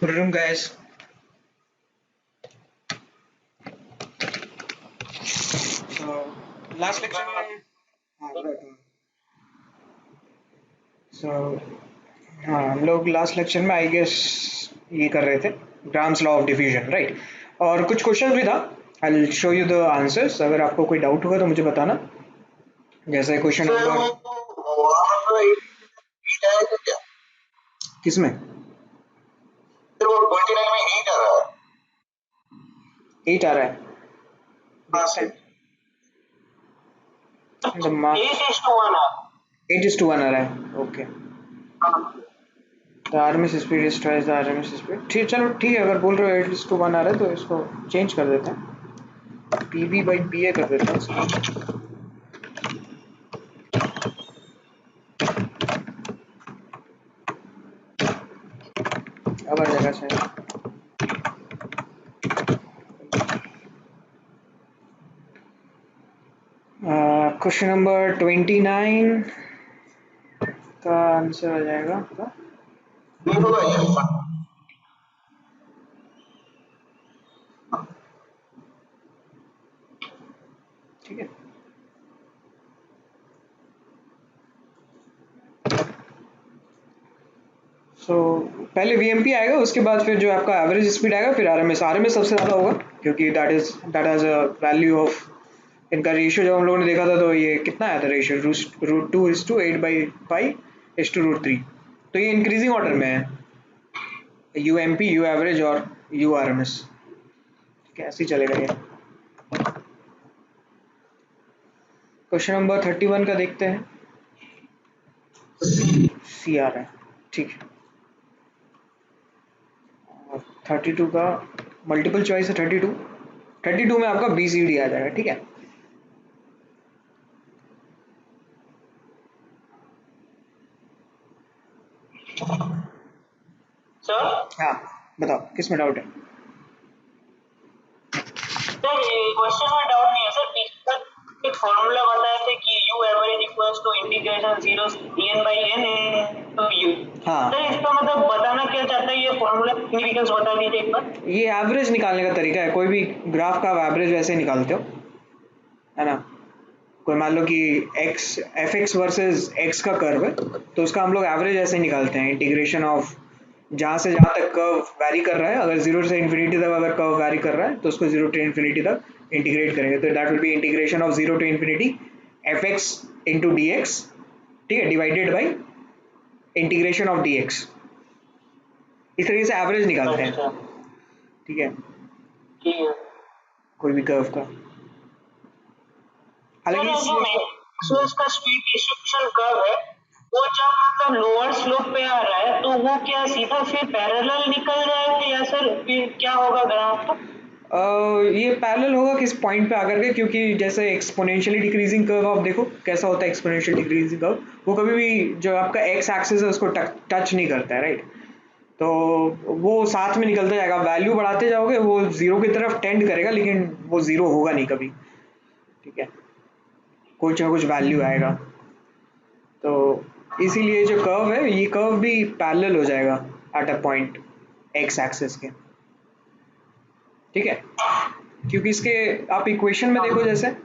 Good room, guys. So last lecture में हाँ right. So हाँ हम लोग लास्ट लेक्चर में आई गेस ये कर रहे थे grams law of diffusion right और कुछ क्वेश्चन भी था I will show you the answers अगर आपको कोई डाउट होगा तो मुझे बताना जैसे क्वेश्चन नंबर किसमें 8 आ रहा है The mark 8:1 आ रहा है okay the RMS speed is twice the RMS speed ठीक चलो ठीक है अगर बोल रहे हो 8:1 आ रहा है तो इसको चेंज कर देते हैं पीवी बाई पीए कर देते हैं इसको अब आ जाएगा शायद क्वेश्चन नंबर 29 का आंसर आ जाएगा आपका ठीक है पहले वीएमपी आएगा उसके बाद फिर जो आपका एवरेज स्पीड आएगा फिर आरएमएस आरएमएस सबसे ज़्यादा होगा क्योंकि that has a value of इनका रेशियो जब हम लोगों ने देखा था तो ये कितना आया था रेशियो √2:8/5:√3 तो ये इंक्रीजिंग ऑर्डर में है U M P U average और यू आर एम एस कैसे चलेगा ये क्वेश्चन नंबर 31 का देखते हैं सी आ रहा है ठीक है और 32 का मल्टीपल चॉइस है 32 में आपका बी सी डी आ जाएगा ठीक है सर हाँ बताओ किस में डाउट है सर ये क्वेश्चन में डाउट नहीं है सर पिछला एक फॉर्मूला बताया था कि u average equals to integration 0 n by n into u हाँ सर इसका मतलब बताना क्या चाहता है ये फॉर्मूला सिग्निफिकेंस बता दीजिए एक बार ये एवरेज निकालने का तरीका है कोई भी ग्राफ का आप एवरेज वैसे निकालते हो है ना कोई मान लो कि x F x versus x का कर्व है तो उसका हम लोग एवरेज ऐसे निकालते हैं इंटीग्रेशन ऑफ जहाँ से जहाँ तक कर्व वैरी कर रहा है अगर जीरो से इन्फिनिटी तक अगर कर्व वैरी कर रहा है तो उसको जीरो टू इन्फिनिटी तक इंटीग्रेट करेंगे तो that will be integration of zero to infinity F X into D X ठीक है divided by integration of D X इस तरीके से एवरेज निकालते हैं ठीक है ठीक है कोई भी कर्व का सर हालांकि जो मैक्सवेल का स्पीड डिस्ट्रीब्यूशन कर्व है वो जब मतलब लोअर स्लोप पे आ रहा है तो वो क्या सीधा फिर पैरेलल निकल जाएगा या सर फिर क्या होगा ग्राफ ये पैरेलल होगा किस पॉइंट पे आकर के क्योंकि जैसे एक्सपोनेंशियली डिक्रीजिंग कर्व आप देखो कैसा होता है एक्सपोनेंशियल डिक्रीजिंग कर्व वो कभी भी जो आपका एक्स एक्सिस है उसको टच नहीं करता है राइट तो वो साथ में निकलता जाएगा वैल्यू बढ़ाते जाओगे वो जीरो की तरफ टेंड करेगा लेकिन वो जीरो होगा नहीं कभी ठीक है कुछ ना कुछ वैल्यू आएगा तो इसीलिए जो कर्व है ये कर्व भी पैरेलल हो जाएगा at a point x axis के ठीक है क्योंकि इसके आप इक्वेशन में देखो जैसे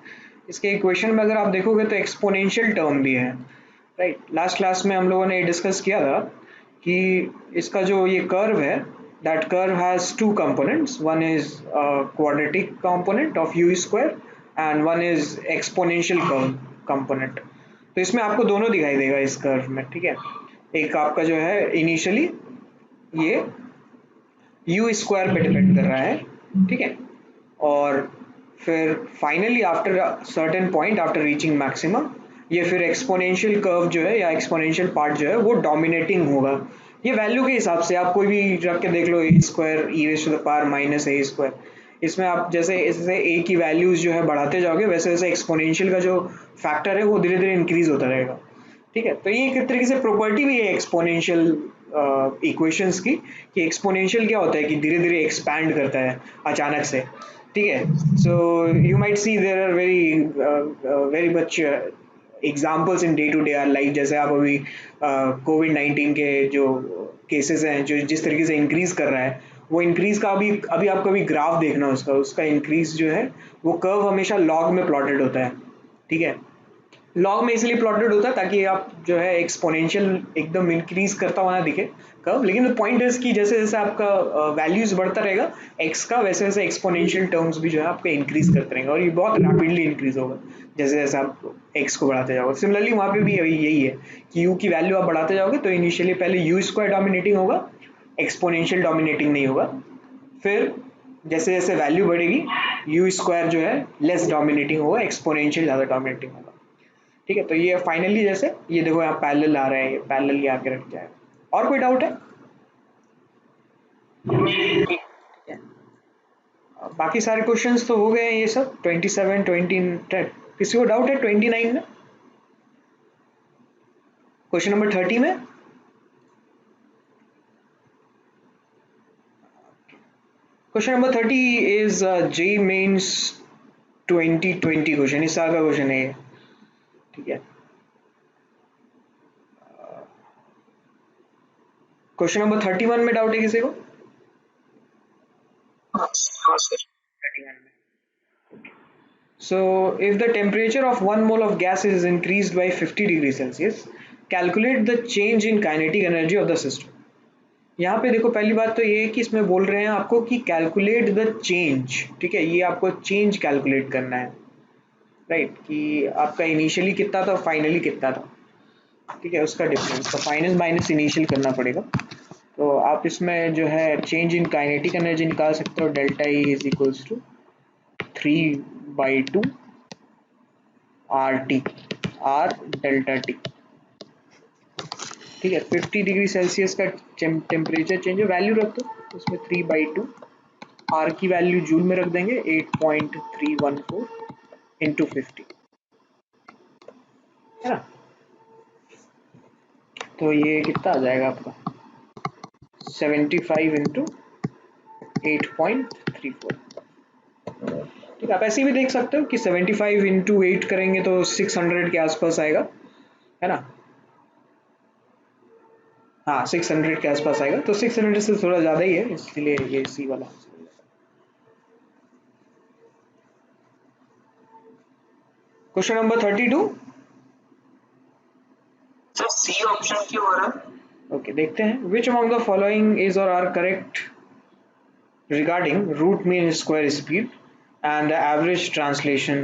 इसके इक्वेशन में अगर आप देखोगे तो एक्सपोनेंशियल टर्म भी है राइट लास्ट क्लास में हम लोगों ने डिस्कस किया था कि इसका जो ये कर्व है that curve has two components one is quadratic component of you square and one is exponential curve component तो इसमें आपको दोनों दिखाई देगा इस कर्व में ठीक है एक आपका जो है इनिशियली ये यू स्क्वायर पे डिपेंड कर रहा है ठीक है और फिर finally after certain point after reaching maximum ये फिर एक्सपोनेंशियल कर्व जो है या एक्सपोनेंशियल पार्ट जो है वो डोमिनेटिंग होगा ये वैल्यू के हिसाब से आप कोई भी रख के देख लो A square E raise to the power minus A square इसमें आप जैसे इससे ए की वैल्यूज जो है बढ़ाते जाओगे वैसे वैसे एक्सपोनेंशियल का जो फैक्टर है वो धीरे धीरे इंक्रीज होता रहेगा ठीक है तो ये एक तरीके से प्रॉपर्टी भी है एक्सपोनेंशियल इक्वेशंस की कि एक्सपोनेंशियल क्या होता है कि धीरे धीरे एक्सपैंड करता है अचानक से ठीक है so you might see there are very much examples in day to day our life जैसे आप अभी कोविड 19 के जो केसेस हैं जो जिस तरीके से इंक्रीज कर रहा है, वो इंक्रीज का अभी अभी आपको अभी ग्राफ देखना है उसका उसका इंक्रीज जो है वो कर्व हमेशा लॉग में प्लॉटेड होता है, ठीक है। लॉग में इसलिए प्लॉटेड होता है ताकि आप जो है एक्सपोनेंशियल एकदम इंक्रीज करता हुआ ना दिखे कर्व, लेकिन पॉइंट इज कि जैसे जैसे आपका वैल्यूज बढ़ता रहेगा एक्स का, वैसे वैसे एक्सपोनेंशियल टर्म्स भी जो है आपके इंक्रीज करते रहेंगे और ये बहुत रैपिडली इंक्रीज होगा जैसे जैसे आप एक्स को बढ़ाते जाओगे। सिमिलरली वहाँ पे भी यही है कि यू की वैल्यू आप बढ़ाते जाओगे तो इनिशियली पहले यू स्क्वायर डोमिनेटिंग होगा, एक्सपोनेंशियल डोमिनेटिंग नहीं होगा। फिर जैसे जैसे वैल्यू बढ़ेगी यू स्क्वायर जो है लेस डोमिनेटिंग होगा, एक्सपोनेंशियल ज़्यादा डोमिनेटिंग होगा, ठीक है। तो ये फाइनली जैसे ये देखो यहाँ पैरेलल आ रहा है, ये पैरेलल ही आके रख जाएगा। और कोई डाउट है? ठीक है। बाकी सारे क्वेश्चंस तो हो गए हैं ये सब 27 20 किसी को डाउट है 29 में, क्वेश्चन नंबर 30 में? Question number 30 is JEE Mains 2020 question, इस साल का क्वेश्चन है ये, ठीक है। क्वेश्चन नंबर 31 में डाउट है किसी को? हाँ सर। 31 में। So, if the temperature of 1 mole of gas is increased by 50 degrees Celsius, calculate the change in kinetic energy of the system. यहाँ पे देखो पहली बात तो ये है कि इसमें बोल रहे हैं आपको कि कैलकुलेट द चेंज, ठीक है। ये आपको चेंज कैलकुलेट करना है, राइट, कि आपका इनिशियली कितना था फाइनली कितना था, ठीक है, उसका डिफरेंस, तो फाइनल माइनस इनिशियल करना पड़ेगा। तो आप इसमें जो है चेंज इन काइनेटिक एनर्जी निकाल सकते हो, delta E is equals to 3/2 R T, R delta T, ठीक है। 50 डिग्री सेल्सियस का टेम्परेचर चेंज है, वैल्यू रख दो उसमें 3/2, आर की वैल्यू जूल में रख देंगे 8.314 इंटू 50, है ना। तो ये कितना आ जाएगा आपका 75 इंटू 8.34, ठीक है। आप ऐसे भी देख सकते हो कि 75 इंटू 8 करेंगे तो 600 के आसपास आएगा, है ना। हाँ 600 के आसपास आएगा, तो 600 से थोड़ा ज़्यादा ही है, इसलिए ये सी वाला। Question number 32। Sir C option क्यों हो रहा है? ओके देखते हैं, which among the following is और are correct regarding root mean square speed and the average translation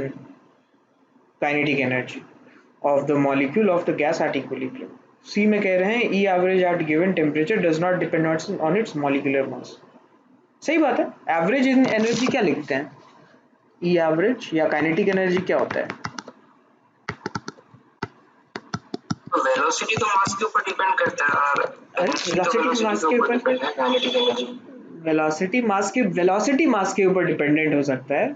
kinetic energy of the molecule of the gas at equilibrium. C में कह रहे हैं E average at given temperature does not depend on its molecular mass. सही बात है, average energy क्या लिखते हैं, E average या काइनेटिक एनर्जी क्या होता है? तो वेलोसिटी तो मास के ऊपर डिपेंड करता है और वेलोसिटी मास के ऊपर, काइनेटिक एनर्जी वेलोसिटी मास के ऊपर डिपेंडेंट हो सकता है,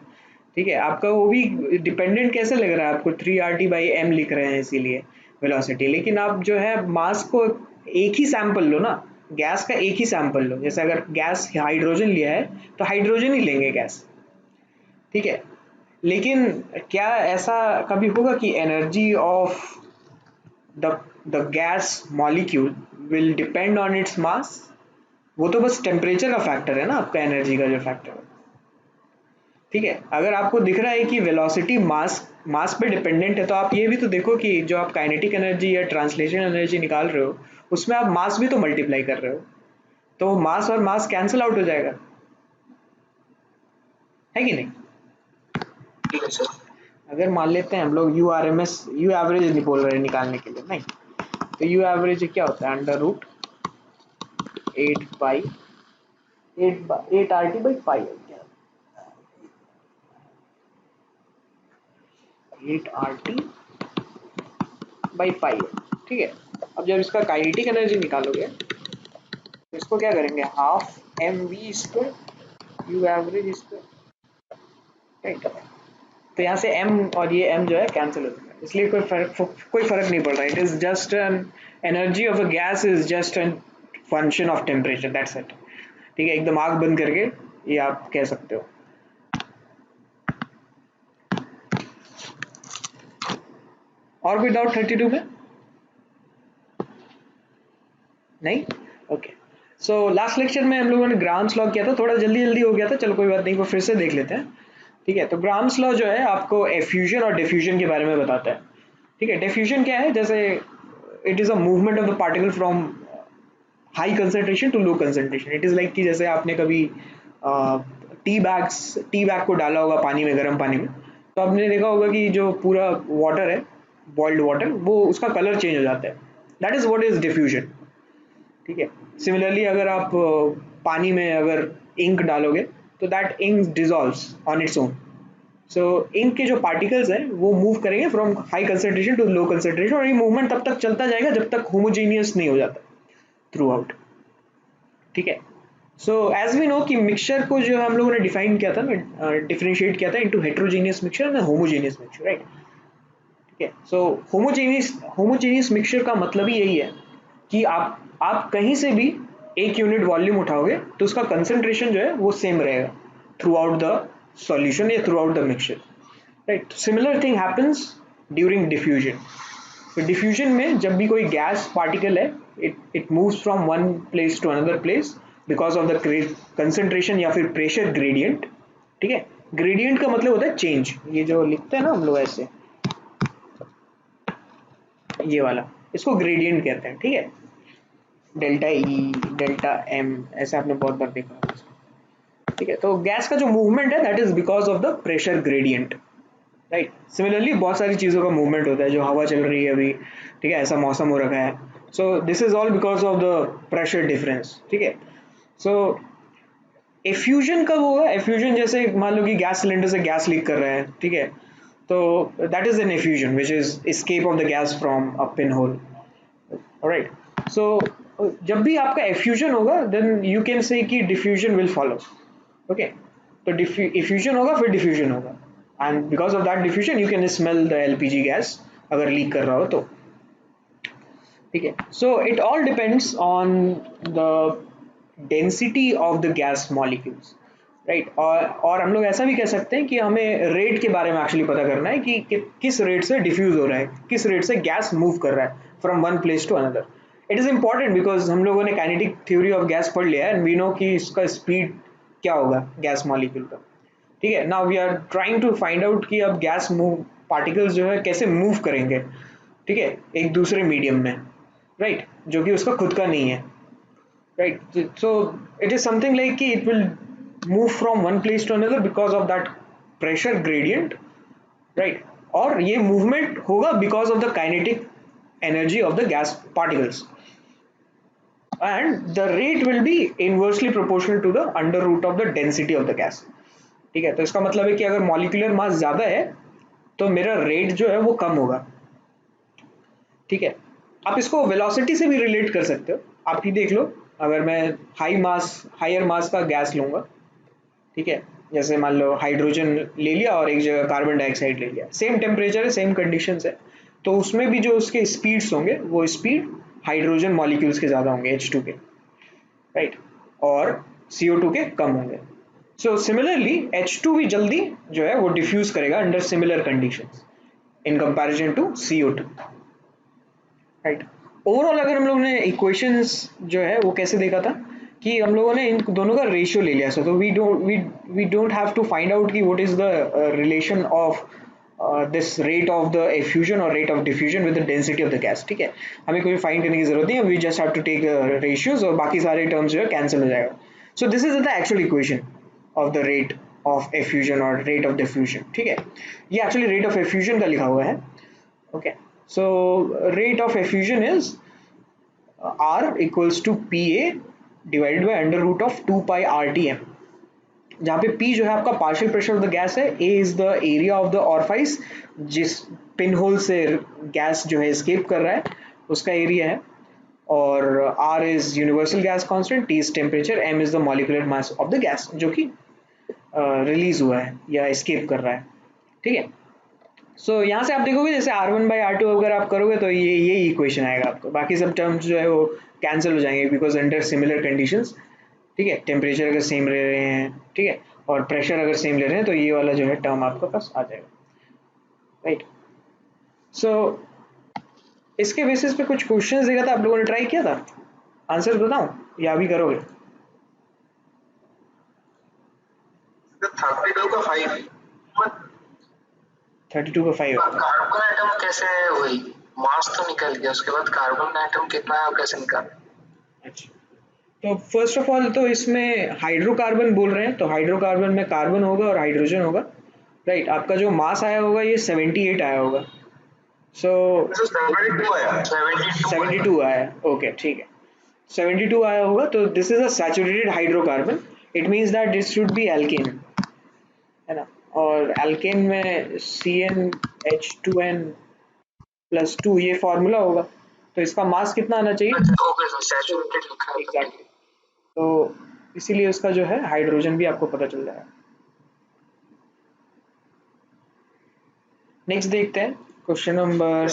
ठीक है। आपका वो भी डिपेंडेंट कैसे लग रहा है आपको, 3RT/m लिख रहे हैं इसीलिए वेलोसिटी, लेकिन आप जो है मास को एक ही सैंपल लो ना, गैस का एक ही सैंपल लो, जैसे अगर गैस हाइड्रोजन लिया है तो हाइड्रोजन ही लेंगे गैस, ठीक है। लेकिन क्या ऐसा कभी होगा कि energy of the the gas molecule will depend on its mass? वो तो बस टेम्परेचर का फैक्टर है ना, आपका एनर्जी का जो फैक्टर है, ठीक है। अगर आपको दिख रहा है कि वेलोसिटी मास पे डिपेंडेंट है, तो आप ये भी तो देखो कि जो आप काइनेटिक एनर्जी या ट्रांसलेशन एनर्जी निकाल रहे हो उसमें आप मास भी तो मल्टीप्लाई कर रहे हो, तो मास और मास कैंसिल आउट हो जाएगा, है कि नहीं। ठीक है सर। अगर मान लेते हैं हम लोग यू एवरेज नहीं बोल रहे निकालने के लिए, नहीं, तो यू एवरेज क्या होता है, अंडर रूट 8/8 8RT/पाई, ठीक है। अब जब इसका काइनेटिक एनर्जी निकालोगे तो इसको क्या करेंगे, half mv² you average square, right. तो यहाँ से m और ये m जो है कैंसिल हो जाएगा, इसलिए कोई फर्क नहीं पड़ रहा, it is just an energy of a gas is just an function of temperature, that's it, ठीक है। एकदम आग बंद करके ये आप कह सकते हो। और कोई डाउट 32 में? नहीं, ओके। सो लास्ट लेक्चर में हम लोगों ने ग्राम्स लॉ किया था, थोड़ा जल्दी जल्दी हो गया था, चलो कोई बात नहीं, वो फिर से देख लेते हैं। ठीक है, तो ग्राम्स लॉ जो है आपको एफ्यूजन और डिफ्यूजन के बारे में बताता है। ठीक है, डिफ्यूजन क्या है, जैसे it is a movement of the particle from high concentration to low concentration. It is like कि जैसे आपने कभी टी बैग को डाला होगा पानी में, गर्म पानी में, तो आपने देखा होगा कि जो पूरा वाटर है, बॉइल्ड वाटर, वो उसका कलर चेंज हो जाता है। That is what is diffusion. ठीक है, सिमिलरली अगर आप पानी में अगर इंक डालोगे तो that ink dissolves on its own. So ink के जो पार्टिकल्स हैं वो मूव करेंगे from high concentration to low concentration, और ये मूवमेंट तब तक चलता जाएगा जब तक होमोजीनियस नहीं हो जाता थ्रू आउट। ठीक है, सो एज वी नो कि मिक्सचर को जो हम लोगों ने डिफाइन किया था ना, डिफरेंशिएट किया था into heterogeneous mixture and homogeneous mixture, right. ठीक है, सो होमोजीनियस मिक्सचर का मतलब ही यही है कि आप कहीं से भी एक यूनिट वॉल्यूम उठाओगे तो उसका कंसंट्रेशन जो है वो सेम रहेगा थ्रू आउट द सॉल्यूशन या throughout the mixture, right. Similar thing happens during diffusion. तो डिफ्यूजन में जब भी कोई गैस पार्टिकल है, it moves from one place to another place because of the concentration या फिर प्रेशर ग्रेडियंट। ठीक है, ग्रेडियंट का मतलब होता है चेंज, ये जो लिखते हैं ना हम लोग ऐसे, ये वाला, इसको ग्रेडियंट कहते हैं। ठीक है, डेल्टा ई, डेल्टा एम, ऐसे आपने बहुत बार देखा होगा। ठीक है, तो गैस का जो मूवमेंट है that is because of the pressure gradient, right. Similarly बहुत सारी चीज़ों का मूवमेंट होता है, जो हवा चल रही है अभी, ठीक है, ऐसा मौसम हो रखा है, सो this is all because of the pressure difference. ठीक है, सो एफ्यूजन कब होगा? एफ्यूजन जैसे मान लो कि गैस सिलेंडर से गैस लीक कर रहा है, ठीक है, तो that is an effusion which is escape of the gas from a pin hole, right. So जब भी आपका एफ्यूजन होगा देन यू कैन से कि डिफ्यूजन विल फॉलो। ओके, तो इफ्यूजन होगा फिर डिफ्यूजन होगा, and because of that diffusion you can smell the LPG gas अगर लीक कर रहा हो तो। ठीक है, so it all depends on the density of the gas molecules, right. और हम लोग ऐसा भी कह सकते हैं कि हमें रेट के बारे में एक्चुअली पता करना है कि किस रेट से डिफ्यूज हो रहा है, किस रेट से गैस मूव कर रहा है from one place to another. It is important because हम लोगों ने काइनेटिक थ्योरी ऑफ गैस पढ़ लिया है एंड वी नो कि इसका स्पीड क्या होगा गैस मॉलिक्यूल का। ठीक है, now we are trying to find out कि अब गैस मूव पार्टिकल्स जो है कैसे मूव करेंगे, ठीक है, एक दूसरे मीडियम में, राइट, जो कि उसका खुद का नहीं है, right. So it is something like कि it will move from one place to another because of that pressure gradient, right. और ये मूवमेंट होगा because of the kinetic energy of the gas particles, and the rate will be inversely proportional to the under root of the density of the gas. ठीक है, तो इसका मतलब है कि अगर मॉलिक्यूलर मास ज्यादा है तो मेरा रेट जो है वो कम होगा। ठीक है, आप इसको वेलोसिटी से भी रिलेट कर सकते हो। आप ही देख लो, अगर मैं हायर मास का गैस लूंगा, ठीक है, जैसे मान लो हाइड्रोजन ले लिया और एक जगह कार्बन डाइऑक्साइड ले लिया, सेम टेम्परेचर है, सेम कंडीशंस है, तो उसमें भी जो उसके स्पीड्स होंगे वो स्पीड हाइड्रोजन मॉलिक्यूल्स के ज़्यादा होंगे, H2 के, राइट, और CO2 के कम होंगे। सो सिमिलरली H2 भी जल्दी जो है वो डिफ्यूज करेगा under similar conditions in comparison to CO2, राइट। ओवरऑल अगर हम लोगों ने इक्वेशंस जो है वो कैसे देखा था कि हम लोगों ने इन दोनों का रेशियो ले लिया, सो तो we don't have to find out कि what is the relation of this rate of the effusion और rate of diffusion with the density of the gas. ठीक है, हमें कोई फाइंड करने की जरूरत नहीं है, we just have to take ratios और बाकी सारे टर्म्स जो है कैंसिल हो जाएगा। So this is the actual equation of the rate of effusion और रेट ऑफ डिफ्यूजन। ठीक है, ये एक्चुअली रेट ऑफ एफ्यूजन का लिखा हुआ है। Okay, so rate of effusion is R equals to PA divided by under root of 2 pi RTM, जहाँ पे P जो है आपका partial pressure of the gas है, A is the area of the orifice जिस पिन होल से gas जो है एस्केप कर रहा है उसका एरिया है, और R is universal gas constant, T is temperature, M is the molecular mass of the gas जो कि रिलीज हुआ है या एस्केप कर रहा है। ठीक है, सो यहाँ से आप देखोगे जैसे R1/R2 अगर आप करोगे तो ये इक्वेशन आएगा आपको, बाकी सब टर्म्स जो है वो कैंसिल हो जाएंगे बिकॉज अंडर सिमिलर कंडीशंस। ठीक है, टेम्परेचर अगर सेम ले रहे हैं, ठीक है, और प्रेशर अगर सेम ले रहे हैं तो ये वाला जो है टर्म आपके पास आ जाएगा, राइट। सो इसके बेसिस पे कुछ क्वेश्चंस देखा था, आप लोगों ने ट्राई किया था, आंसर बताऊं? या अभी करोगे? 32 का 5। 32 का 5 है। कार्बन आइटम कैसे हुई? मास तो निकल गया, उसके बाद कार्बन आइटम कितना है और कैसे निकाले? अच्छा, तो फर्स्ट ऑफ ऑल तो इसमें हाइड्रोकार्बन बोल रहे हैं, तो हाइड्रोकार्बन में कार्बन होगा और हाइड्रोजन होगा, राइट। आपका जो मास आया होगा ये 78 आया होगा। सो 72 आया, 72 आया, ओके ठीक है। 72 आया होगा, तो this is a saturated hydrocarbon. It means that this should be alkane, है ना। और एल्केन में CnH2n प्लस 2 ये फॉर्मूला होगा, तो इसका मास कितना आना चाहिए? ओके सर, सैचुरेटेड लिखा है। एग्जैक्टली, तो इसीलिए उसका जो है हाइड्रोजन भी आपको पता चल जाएगा। नेक्स्ट देखते हैं क्वेश्चन नंबर,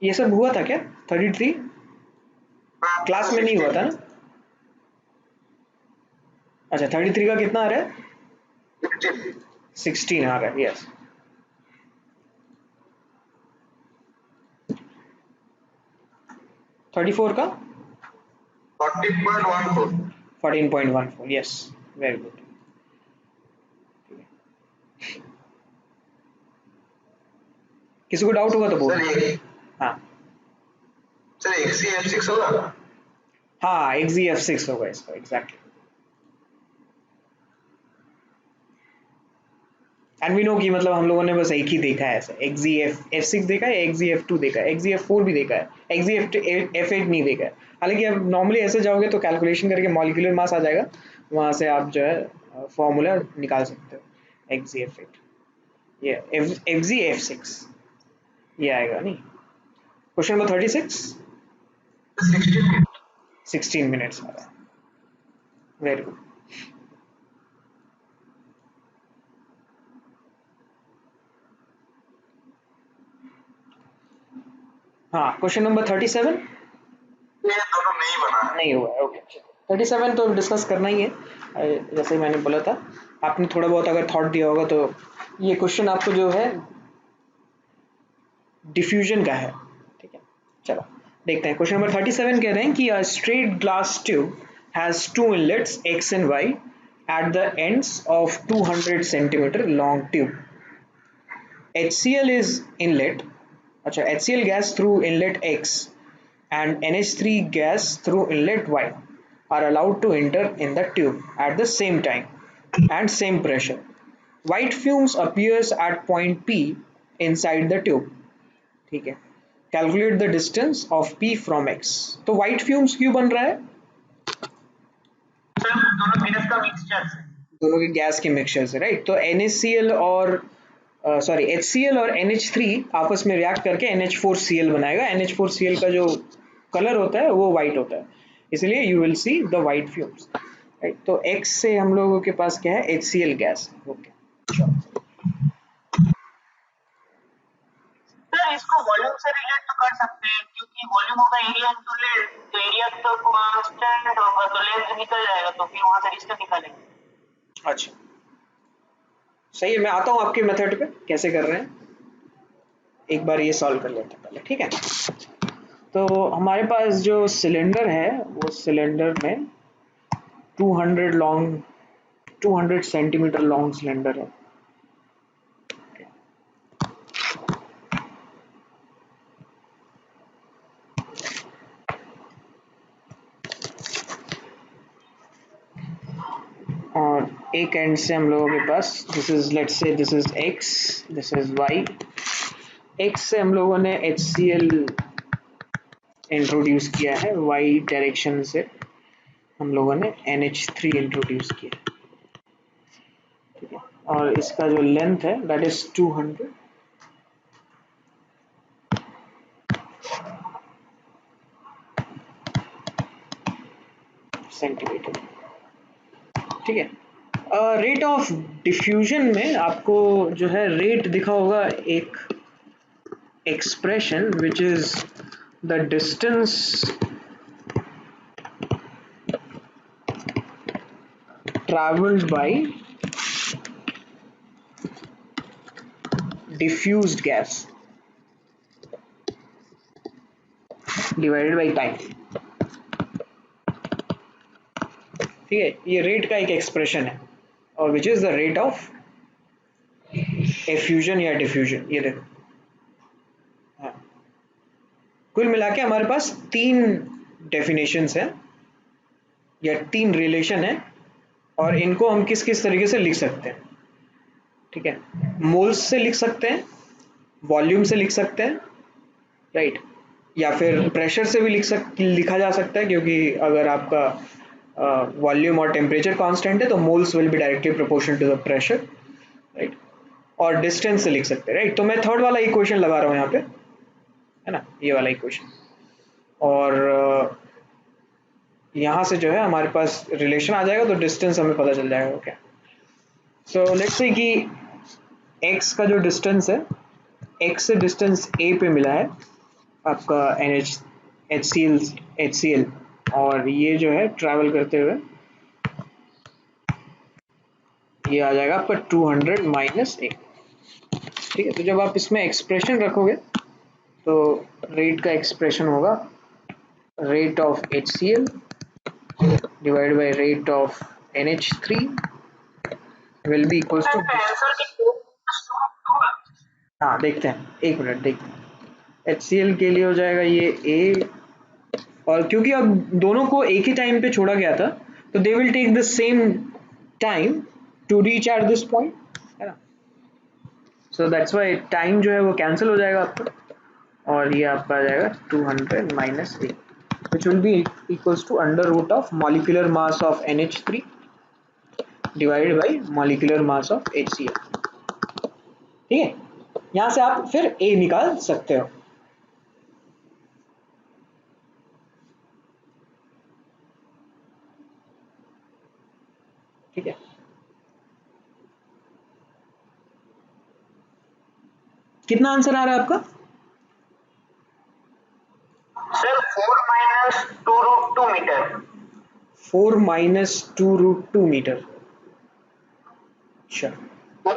ये सब हुआ था क्या 33? क्लास में नहीं हुआ था ना? अच्छा, 33 का कितना आ रहा है? 16 आ रहा है, यस। 34 का 14.14। 14.14, यस, वेरी गुड। किसी को डाउट होगा तो बोल। हाँ सर XeF6 होगा? हाँ, XeF6 होगा इसका, एग्जैक्टली। एंड वी नो कि मतलब हम लोगों ने बस एक ही देखा है ऐसा, XeF6 देखा है, XeF2 देखा है, XeF4 भी देखा है, XeF8 नहीं देखा है। हालांकि अब नॉर्मली ऐसे जाओगे तो कैलकुलेशन करके मॉलिक्यूलर मास आ जाएगा, वहाँ से आप जो है फॉर्मूला निकाल सकते हो। XeF8, ये XeF6 ये आएगा नहीं। क्वेश्चन नंबर 36, 16 मिनट्स आ रहा है, वेरी गुड। हाँ, क्वेश्चन नंबर 37 ये दोनों नहीं बना है। नहीं हुआ है, ओके। 37 तो डिस्कस करना ही है, जैसे ही मैंने बोला था। आपने थोड़ा बहुत अगर थॉट दिया होगा तो ये क्वेश्चन आपको जो है डिफ्यूजन का है, ठीक है। चलो देखते हैं, क्वेश्चन नंबर 37 कह रहे हैं कि straight glass tube has two inlets X and Y at the ends of 200 centimetre long tube. HCl is inlet, अच्छा HCl gas through inlet X and NH3 gas through inlet Y are allowed to enter in the tube at the same time and same pressure. White fumes appears at point P inside the tube, ठीक है। Calculate the distance of P from X। तो white fumes क्यों बन रहा है? Sir दोनों gas का mixture से। दोनों के गैस के मिक्सचर से, राइट। तो NaCl और सॉरी HCl और NH3 आपस में रिएक्ट करके NH4Cl बनाएगा। NH4Cl का जो कलर होता है वो वाइट होता है, इसलिए you will see the white fumes, right. तो X से हम लोगों के पास क्या है? HCl gas, okay. सर इसको वॉल्यूम से रिलेट तो कर सकते हैं, क्योंकि वॉल्यूम होगा एरिया इनटू लेंथ, तो एरिया तो कांस्टेंट होगा तो लेंथ निकल जाएगा, तो फिर वहां से डिस्टेंस निकालेंगे। अच्छा सही है, मैं आता हूँ आपके मेथड पे कैसे कर रहे हैं, एक बार ये सॉल्व कर लेते हैं पहले, ठीक है। तो हमारे पास जो सिलेंडर है वो सिलेंडर में 200 लॉन्ग 200 सेंटीमीटर लॉन्ग सिलेंडर है। और एक एंड से हम लोगों के पास this is let's say this is X, this is Y. X से हम लोगों ने HCl इंट्रोड्यूस किया है, वाई डायरेक्शन से हम लोगों ने NH3 इंट्रोड्यूस किया है, ठीक है। और इसका जो लेंथ है दैट इज 200 सेंटीमीटर, ठीक है। रेट ऑफ डिफ्यूजन में आपको जो है रेट दिखा होगा एक expression which is the distance traveled by diffused gas divided by time, ठीक है, ये रेट का एक एक्सप्रेशन है और विच is the rate of effusion या डिफ्यूजन। ये देखो, हाँ, कुल मिला के हमारे पास तीन डेफिनेशंस हैं या तीन रिलेशन है और इनको हम किस किस तरीके से लिख सकते हैं। ठीक है, मोल्स से लिख सकते हैं, वॉल्यूम से लिख सकते हैं, राइट, या फिर प्रेशर से भी लिखा जा सकता है, क्योंकि अगर आपका वॉल्यूम और टेम्परेचर कांस्टेंट है तो moles will be directly proportional to the pressure, right, और डिस्टेंस से लिख सकते हैं, राइट। तो मैं थर्ड वाला इक्वेशन लगा रहा हूँ यहाँ पे, है ना, ये वाला इक्वेशन, और यहाँ से जो है हमारे पास रिलेशन आ जाएगा तो डिस्टेंस हमें पता चल जाएगा क्या। सो लेट्स से कि x का जो डिस्टेंस है, x से डिस्टेंस a पे मिला है आपका HCl, और ये जो है ट्रैवल करते हुए ये आ जाएगा आपका 200 माइनस a। ठीक है, तो जब आप इसमें एक्सप्रेशन रखोगे तो रेट का एक्सप्रेशन होगा rate of HCl divide by rate of NH3 will be equals to, हाँ देखते हैं, एक मिनट देखते हैं। HCl के लिए हो जाएगा ये A, और क्योंकि अब दोनों को एक ही टाइम पे छोड़ा गया था तो they will take the same time to reach at this point, है ना। सो दैट्स व्हाई टाइम जो है वो कैंसिल हो जाएगा आपका और ये आपका आ जाएगा 200 माइनस ए, which will be equals to under root of molecular mass of NH3 divided by molecular mass of HCl। ठीक है, यहाँ से आप फिर A निकाल सकते हो। ठीक है, कितना आंसर आ रहा है आपका? Sir 4 - 2√2 metre. 4 - 2√2 मीटर। अच्छा, सर वो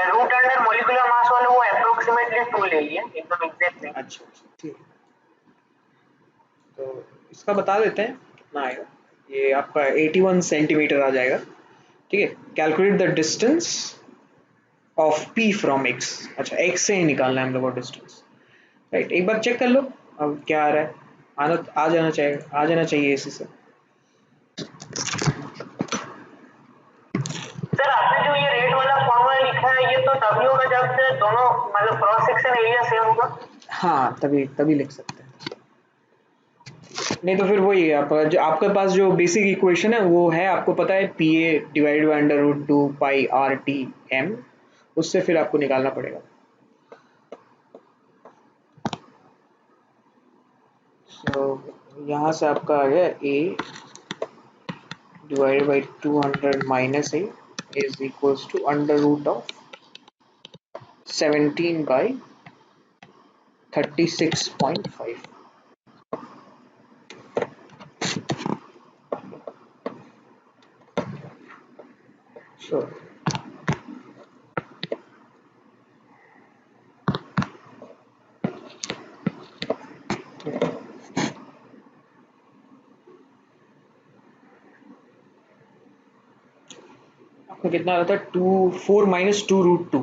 रूट अंडर मोलिकुलर मास वाला वो अप्रोक्सीमेटली 2 ले लिया, एकदम एग्जैक्ट नहीं। अच्छा, ठीक है, तो इसका बता देते हैं कितना आएगा। ये आपका 81 सेंटीमीटर आ जाएगा। ठीक है, calculate the distance of P from X। अच्छा, X से ही निकालना है हम लोग को डिस्टेंस, राइट। एक बार चेक कर लो अब क्या आ रहा है, आ जाना चाहिए इसी से। सर आपने जो ये रेट वाला फॉर्मूला लिखा है ये तो तभी होगा जब से दोनों मतलब क्रॉस सेक्शन एरिया सेम होगा। हाँ, तभी तभी लिख सकते हैं, नहीं तो फिर वही है आपका जो आपके पास जो बेसिक इक्वेशन है वो है, आपको पता है PA divide by under root 2 pi RT m, उससे फिर आपको निकालना पड़ेगा। तो यहाँ से आपका आ गया A divide by 200 minus A is equals to under root of 17 by 36.5। सो आपको कितना आता है? 4 - 2√2,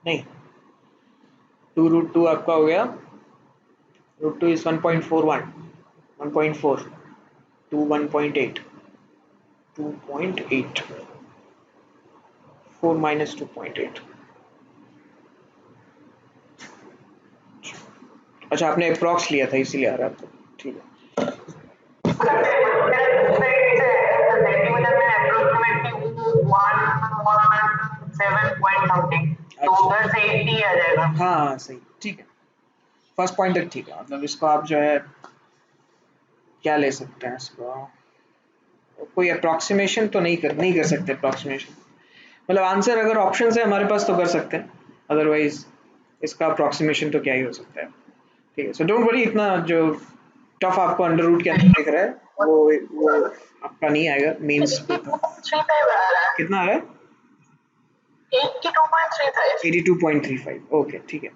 नहीं, 2√2 आपका हो गया, √2 is 1.41, 1.4, 2 1.8, 2.8, 4 - 2.8। अच्छा, आपने अप्रॉक्स लिया था इसीलिए आ रहा है आपको, ठीक है। सेंटीमीटर में अप्रोक्सीमेटली 117 पॉइंट समथिंग, तो उधर से 80 आ जाएगा। हाँ सही, ठीक है, फर्स्ट पॉइंट तक ठीक है। मतलब इसको आप जो है क्या ले सकते हैं, इसको कोई अप्रॉक्सीमेशन तो नहीं कर सकते अप्रॉक्सीमेशन, मतलब आंसर अगर ऑप्शन है हमारे पास तो कर सकते हैं, अदरवाइज इसका अप्रॉक्सीमेशन तो क्या ही हो सकता है। ठीक है, सो डोंट वरी, इतना जो टफ आपको अंडर रूट के अंदर दिख रहा है वो आपका नहीं आएगा मेंस पे। कितना आ रहा है? 82.35। 82.35, ओके, ठीक है,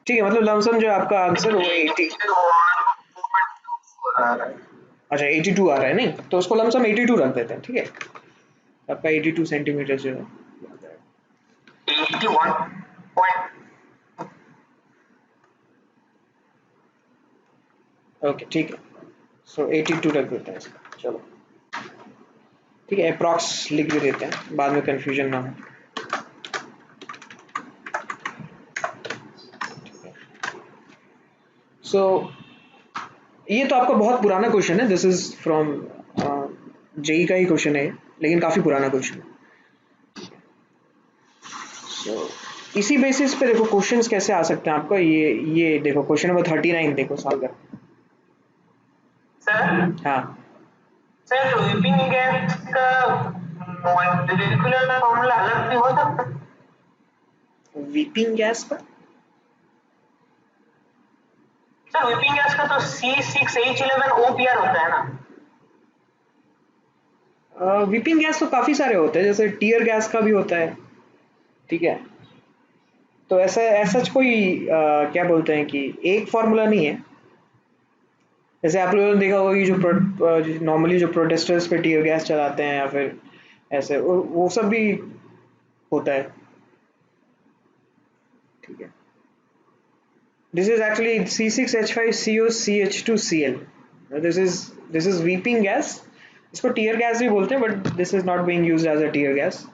ठीक है, मतलब लमसम जो आपका आंसर वो 80। अच्छा 82 आ रहा है, नहीं तो उसको लमसम 82 रख देते हैं, ठीक है, आपका 82 सेंटीमीटर जो है। 81 पॉइंट। ओके ठीक है, सो 82 रख देते हैं इसका, चलो ठीक है, अप्रॉक्स लिख भी देते हैं, बाद में कंफ्यूजन ना हो। सो ये तो आपका बहुत पुराना क्वेश्चन है, दिस इज फ्रॉम जेई का ही क्वेश्चन है ये, लेकिन काफ़ी पुराना क्वेश्चन है। सो इसी बेसिस पे देखो क्वेश्चंस कैसे आ सकते हैं आपका, ये देखो क्वेश्चन नंबर 39 देखो सॉल्व कर। सर हाँ सर वीपिंग गैस का मॉलिक्यूलर फॉर्मूला अलग भी हो सकता है? वीपिंग गैस का सर वीपिंग गैस का तो C6H11OPr होता है ना? वीपिंग गैस तो काफ़ी सारे होते हैं, जैसे टीयर गैस का भी होता है, ठीक है, तो ऐसा ऐसा कोई क्या बोलते हैं कि एक फार्मूला नहीं है। जैसे आप लोगों ने देखा होगा कि जो नॉर्मली जो प्रोटेस्टर्स पे टीयर गैस चलाते हैं या फिर ऐसे वो सब भी होता है, ठीक है। This is actually C6H5COCH2Cl, this is weeping gas, इसको टीयर गैस भी बोलते हैं, but this is not being used as a tear gas.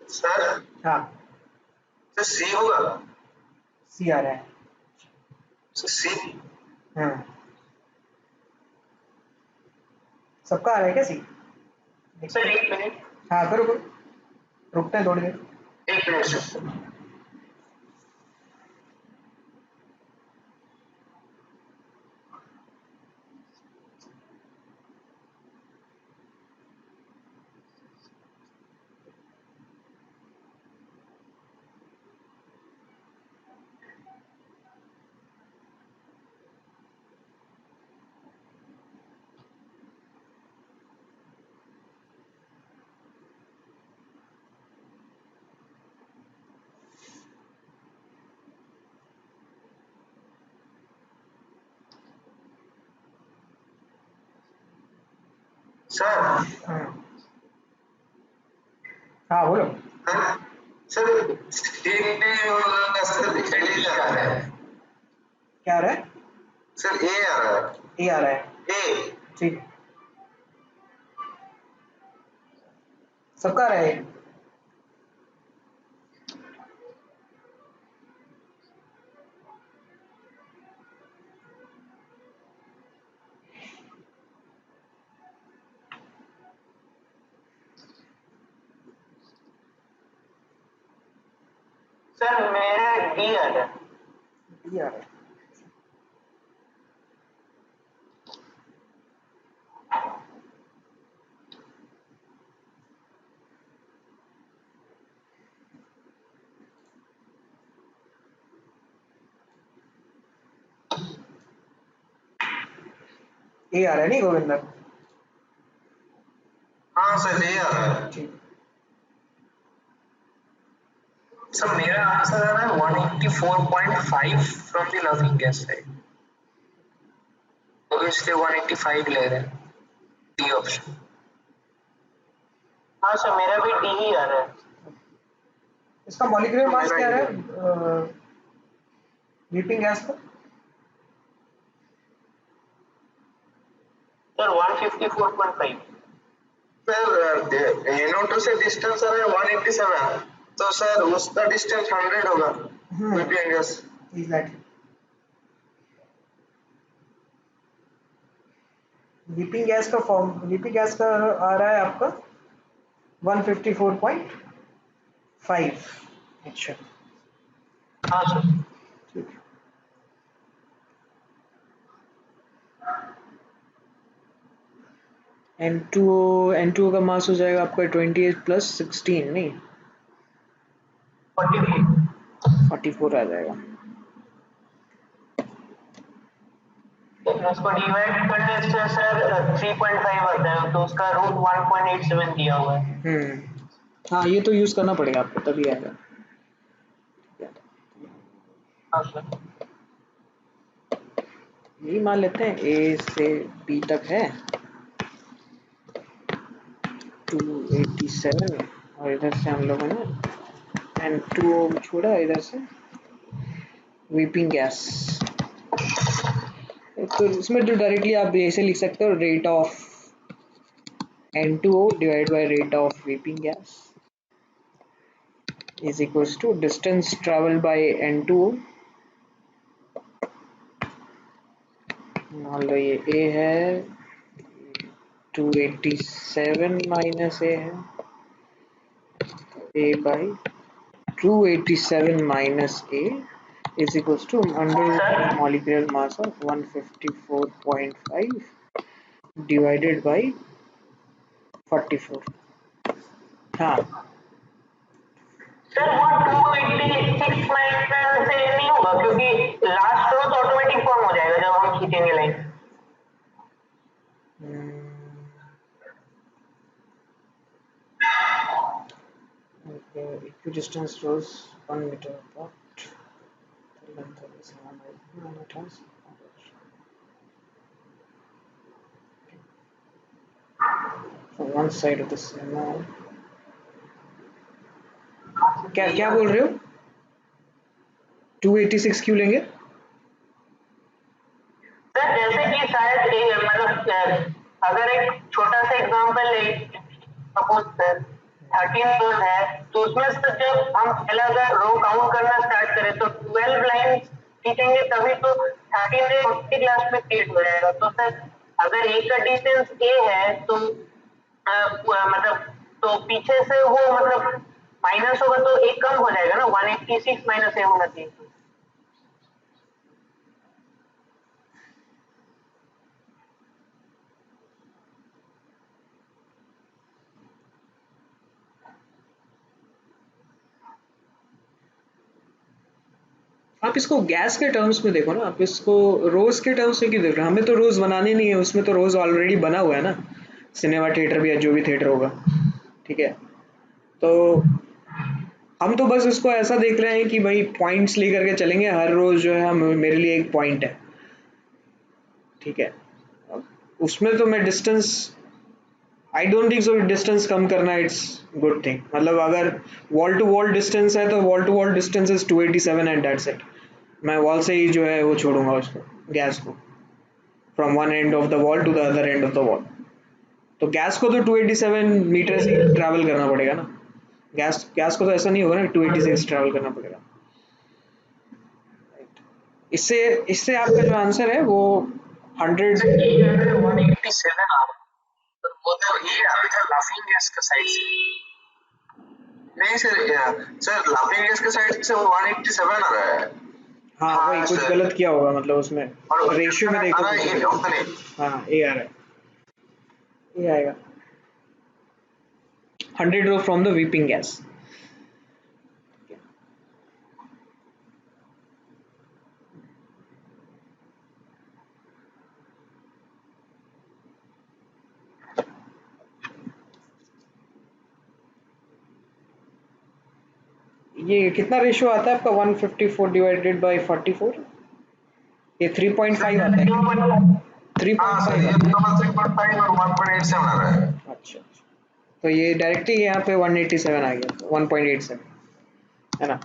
Sir हाँ सर सी होगा। सी आ रहा है। सर सी हाँ, सबका आ रहा है क्या सी? सर एक मिनट, हाँ करो करो, रुकते हैं थोड़ी देर। एक मिनट सर। सर हाँ हाँ बोलो। सर स्टेट में सर हेड लगा रहा है। क्या आ रहा है? सर ए आ रहा है, ए आ रहा है, ए। ठीक। सबका आ रहा है। सर मेरा डी आ रहा है। डी आ रहा है। ए आ रहा है नहीं गोविंदर? हाँ सर ए आ रहा है। ठीक। सर मेरा आंसर आ रहा है 184.5 from the loving gas side, तो इसलिए 185 ले रहे हैं, डी ऑप्शन। हाँ सर मेरा भी डी ही आ रहा है। इसका मॉलिक्यूलर मास क्या आ रहा है वीपिंग गैस का? सर 154.5। सर NO2 से डिस्टेंस आ रहा है 187, तो सर उसका डिस्टेंस 100 होगा VPN gas. Exactly. Weeping gas का फॉर्म, वीपिंग गैस का आ रहा है आपका 154.5। अच्छा हाँ सर। ठीक है। N2O का मास हो जाएगा आपका 28 प्लस 16 नहीं 44। 44 आ जाएगा। उसको डिवाइड करने से सर 3.5 आता है, तो उसका रूट 1.87 दिया हुआ है। हाँ ये तो यूज करना पड़ेगा आपको तभी आएगा। हाँ सर। यही मान लेते हैं ए से बी तक है 287, और इधर से हम लोगों ने N2O छोड़ा, इधर से वीपिंग गैस। तो इसमें तो डायरेक्टली आप ऐसे लिख सकते हो rate of N2O divide by rate of weeping gas is equals to distance traveled by N2O। मान लो ये A है, 287 माइनस A है, A by 287 minus A is equals to under molecular mass of 154.5 divided by 44। हाँ sir वो 286 minus से नहीं होगा, क्योंकि लास्ट रो तो ऑटोमेटिक फॉर्म हो जाएगा जब हम खींचेंगे line. equidistance rows 1 meter apart, the length of this unit has from one side of the CMO। क्या क्या बोल रहे हो? 286 क्यों लेंगे? सर जैसे कि शायद मतलब अगर एक छोटा सा एग्जांपल ले, सपोज 13 रोज है, तो उसमें से जब हम पहला अगर रो काउंट करना स्टार्ट करें तो 12 लाइन खींचेंगे तभी तो 13 रे उसकी क्लास में क्रिएट हो जाएगा। तो सर अगर ए का डिस्टेंस ए है तो मतलब तो पीछे से वो मतलब माइनस होगा तो एक कम हो जाएगा ना, 186 माइनस ए होना चाहिए। आप इसको गैस के टर्म्स में देखो ना, आप इसको रोज के टर्म्स में क्यों देख रहे हो? हमें तो रोज बनाने नहीं है, उसमें तो रोज ऑलरेडी बना हुआ है ना, सिनेमा थिएटर भी या जो भी थिएटर होगा, ठीक है। तो हम तो बस इसको ऐसा देख रहे हैं कि भाई पॉइंट्स लेकर के चलेंगे, हर रोज जो है हम मेरे लिए एक पॉइंट है, ठीक है। अब उसमें तो मैं distance, I don't think so distance कम करना इट्स गुड थिंग। मतलब अगर वॉल टू वॉल डिस्टेंस है तो wall to wall distance is 287 and that's it. मैं वॉल से ही जो है वो छोड़ूंगा उसको, गैस को, from one end of the wall to the other end of the wall. तो गैस को तो 287 मीटर से ट्रैवल करना पड़ेगा ना, गैस गैस को तो ऐसा नहीं होगा ना 286 ट्रैवल करना पड़ेगा। इससे इससे आपका जो आंसर है वो 100। सर ये अगर 187 आ रहा तो वो तो ये आ रहा था लाफिंग गैस का साइड से। नहीं सर, सर लाफिंग गैस के साइड से 187 आ रहा है। हाँ हाँ वही कुछ सर, गलत किया होगा, मतलब उसमें और रेशियो में देखो ये कुछ। ऑप्शन है। हाँ ए आ रहा है, ये आएगा 100 row from the weeping gas. ये कितना रेशियो आता है आपका 154 डिवाइडेड बाय 44? ये 3.5 आता है, हाँ सर, 3.5 ये आता है। दोनों 3.5 और 1.87 आ रहा है। अच्छा अच्छा, तो ये डायरेक्टली यहाँ पे 187 आ गया, 1.87 है ना।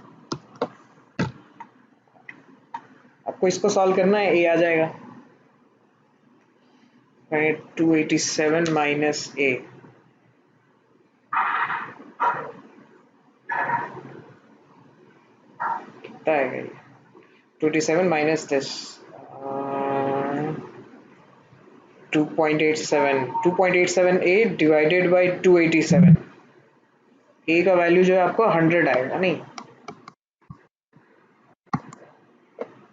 आपको इसको सॉल्व करना है, ए आ जाएगा 287 माइनस ए, कितना आएगा ये? 287 minus this 2.87 A divided by 287। ए का वैल्यू जो है आपको 100 आएगा, नहीं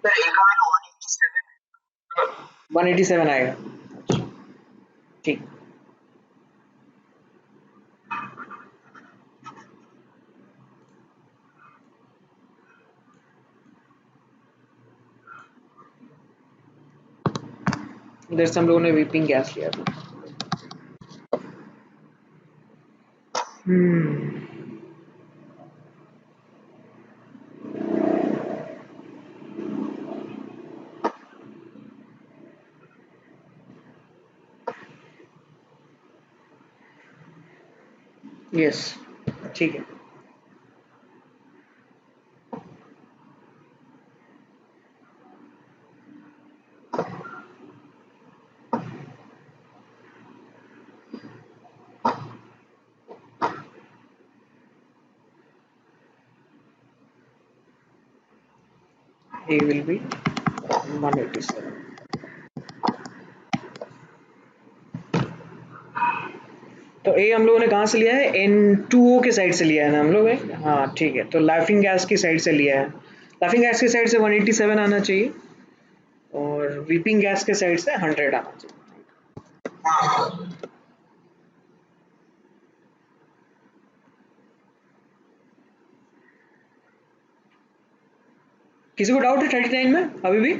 सर एक का 187 187 आएगा। अच्छा ठीक, इधर से हम लोगों ने वीपिंग गैस लिया था। यस ठीक है। A will be 187। तो ए हम लोगों ने कहाँ से लिया है? N2O के साइड से लिया है ना हम लोग है। हाँ ठीक है, तो लाफिंग गैस की साइड से लिया है, लाफिंग गैस की साइड से 187 आना चाहिए और वीपिंग गैस के साइड से 100 आना चाहिए। हाँ किसी को डाउट है 39 में अभी भी?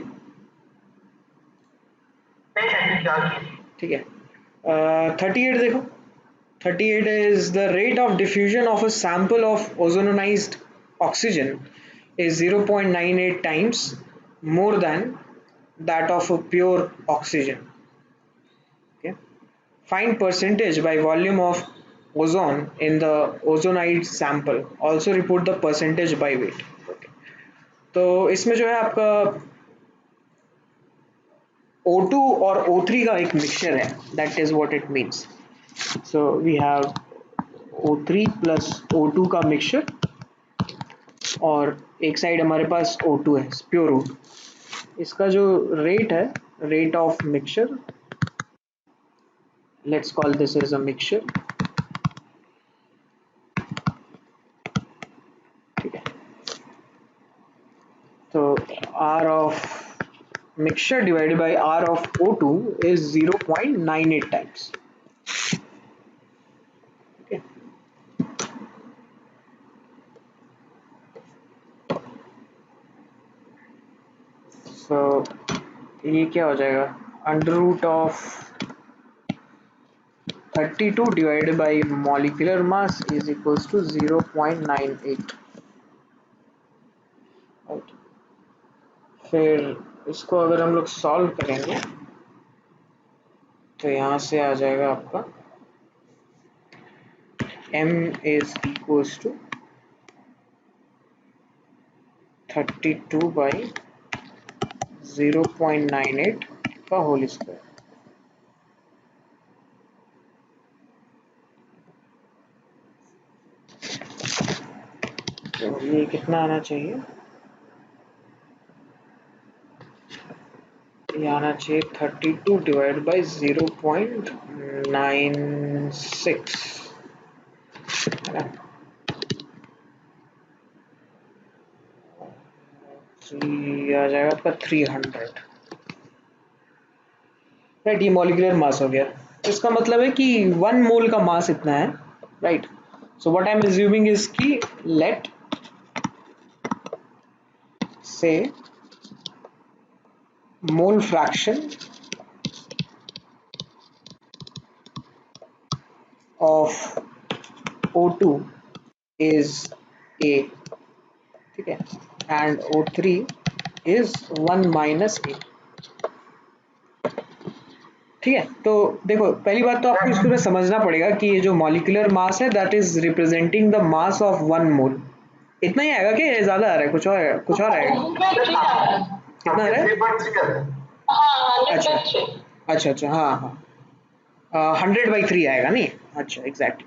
ठीक है, 38 देखो, 38 is the rate of diffusion of a sample of ozonized oxygen is 0.98 times more than that of a pure oxygen. Okay, find percentage by volume of ozone in the ozonized sample, also report the percentage by weight. Okay, तो इसमें जो है आपका O2 और O3 का एक mixture है, that is what it means. So we have O3 plus O2 का मिक्सचर और एक साइड हमारे पास O2 है, प्योर O2। इसका जो रेट है, rate of mixture, let's call this as a mixture, ठीक है। तो R ऑफ mixture divided by R of O2 is 0.98 times. Okay. So ये क्या हो जाएगा, under root of 32 divided by molecular mass is equals to 0.98. right. फिर इसको अगर हम लोग सॉल्व करेंगे तो यहाँ से आ जाएगा आपका m is equals to 32 by 0.98 का होल स्क्वायर। तो ये कितना आना चाहिए, ये आना चाहिए 32 डिवाइड बाई 0.96, है ना। आ जाएगा आपका 300, राइट। ये मॉलिक्यूलर मास हो गया। इसका मतलब है कि 1 मोल का मास इतना है, right. So what I am assuming is कि लेट से mole fraction of O2 is A, ठीक है, and O3 is 1 minus A, ठीक है। तो देखो, पहली बात तो आपको इसको समझना पड़ेगा कि ये जो मॉलिक्यूलर मास है that is representing the mass of 1 मोल। इतना ही आएगा कि ज्यादा आ रहा है, कुछ और है, कुछ और आएगा, कितना आ रहा है? अच्छा अच्छा अच्छा, हाँ हाँ, 100/3 आएगा नहीं, अच्छा एग्जैक्टली,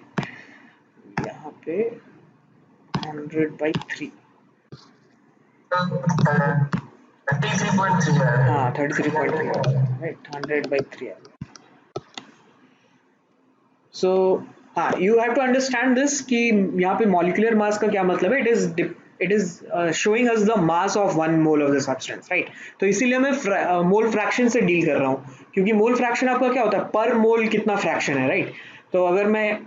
यहाँ पे 100/3, हाँ 33.3, राइट, 100/3 आएगा। सो हाँ, you have to understand this कि यहाँ पे मॉलिक्यूलर मास का क्या मतलब है, it is showing us the mass of 1 mole of the substance, right. तो इसीलिए मैं मोल फ्रैक्शन से डील कर रहा हूँ, क्योंकि मोल फ्रैक्शन आपका क्या होता है, पर मोल कितना फ्रैक्शन है, राइट। तो अगर मैं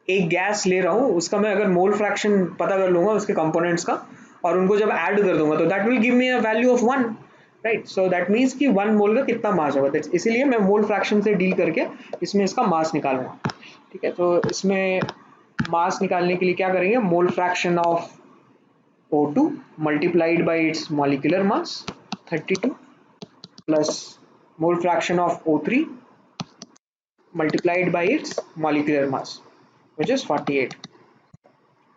एक गैस ले रहा हूँ, उसका मैं अगर मोल फ्रैक्शन पता कर लूंगा उसके कंपोनेंट्स का, और उनको जब ऐड कर दूंगा तो that will give me a value of 1, right. So that means कि 1 मोल का कितना मास होगा, इसीलिए मैं मोल फ्रैक्शन से डील करके इसमें इसका मास निकालूंगा, ठीक है। तो इसमें मास निकालने के लिए क्या करेंगे, mole fraction of O2 multiplied by it's molecular mass 32 plus mole fraction of O3 multiplied by it's molecular mass which is 48,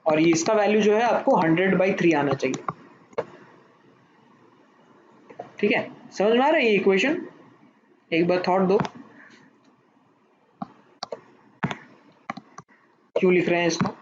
और ये इसका वैल्यू जो है आपको 100/3 आना चाहिए, ठीक है। समझ में आ रहा है ये इक्वेशन? एक बार थॉट दो, क्यों लिख रहे हैं इसको?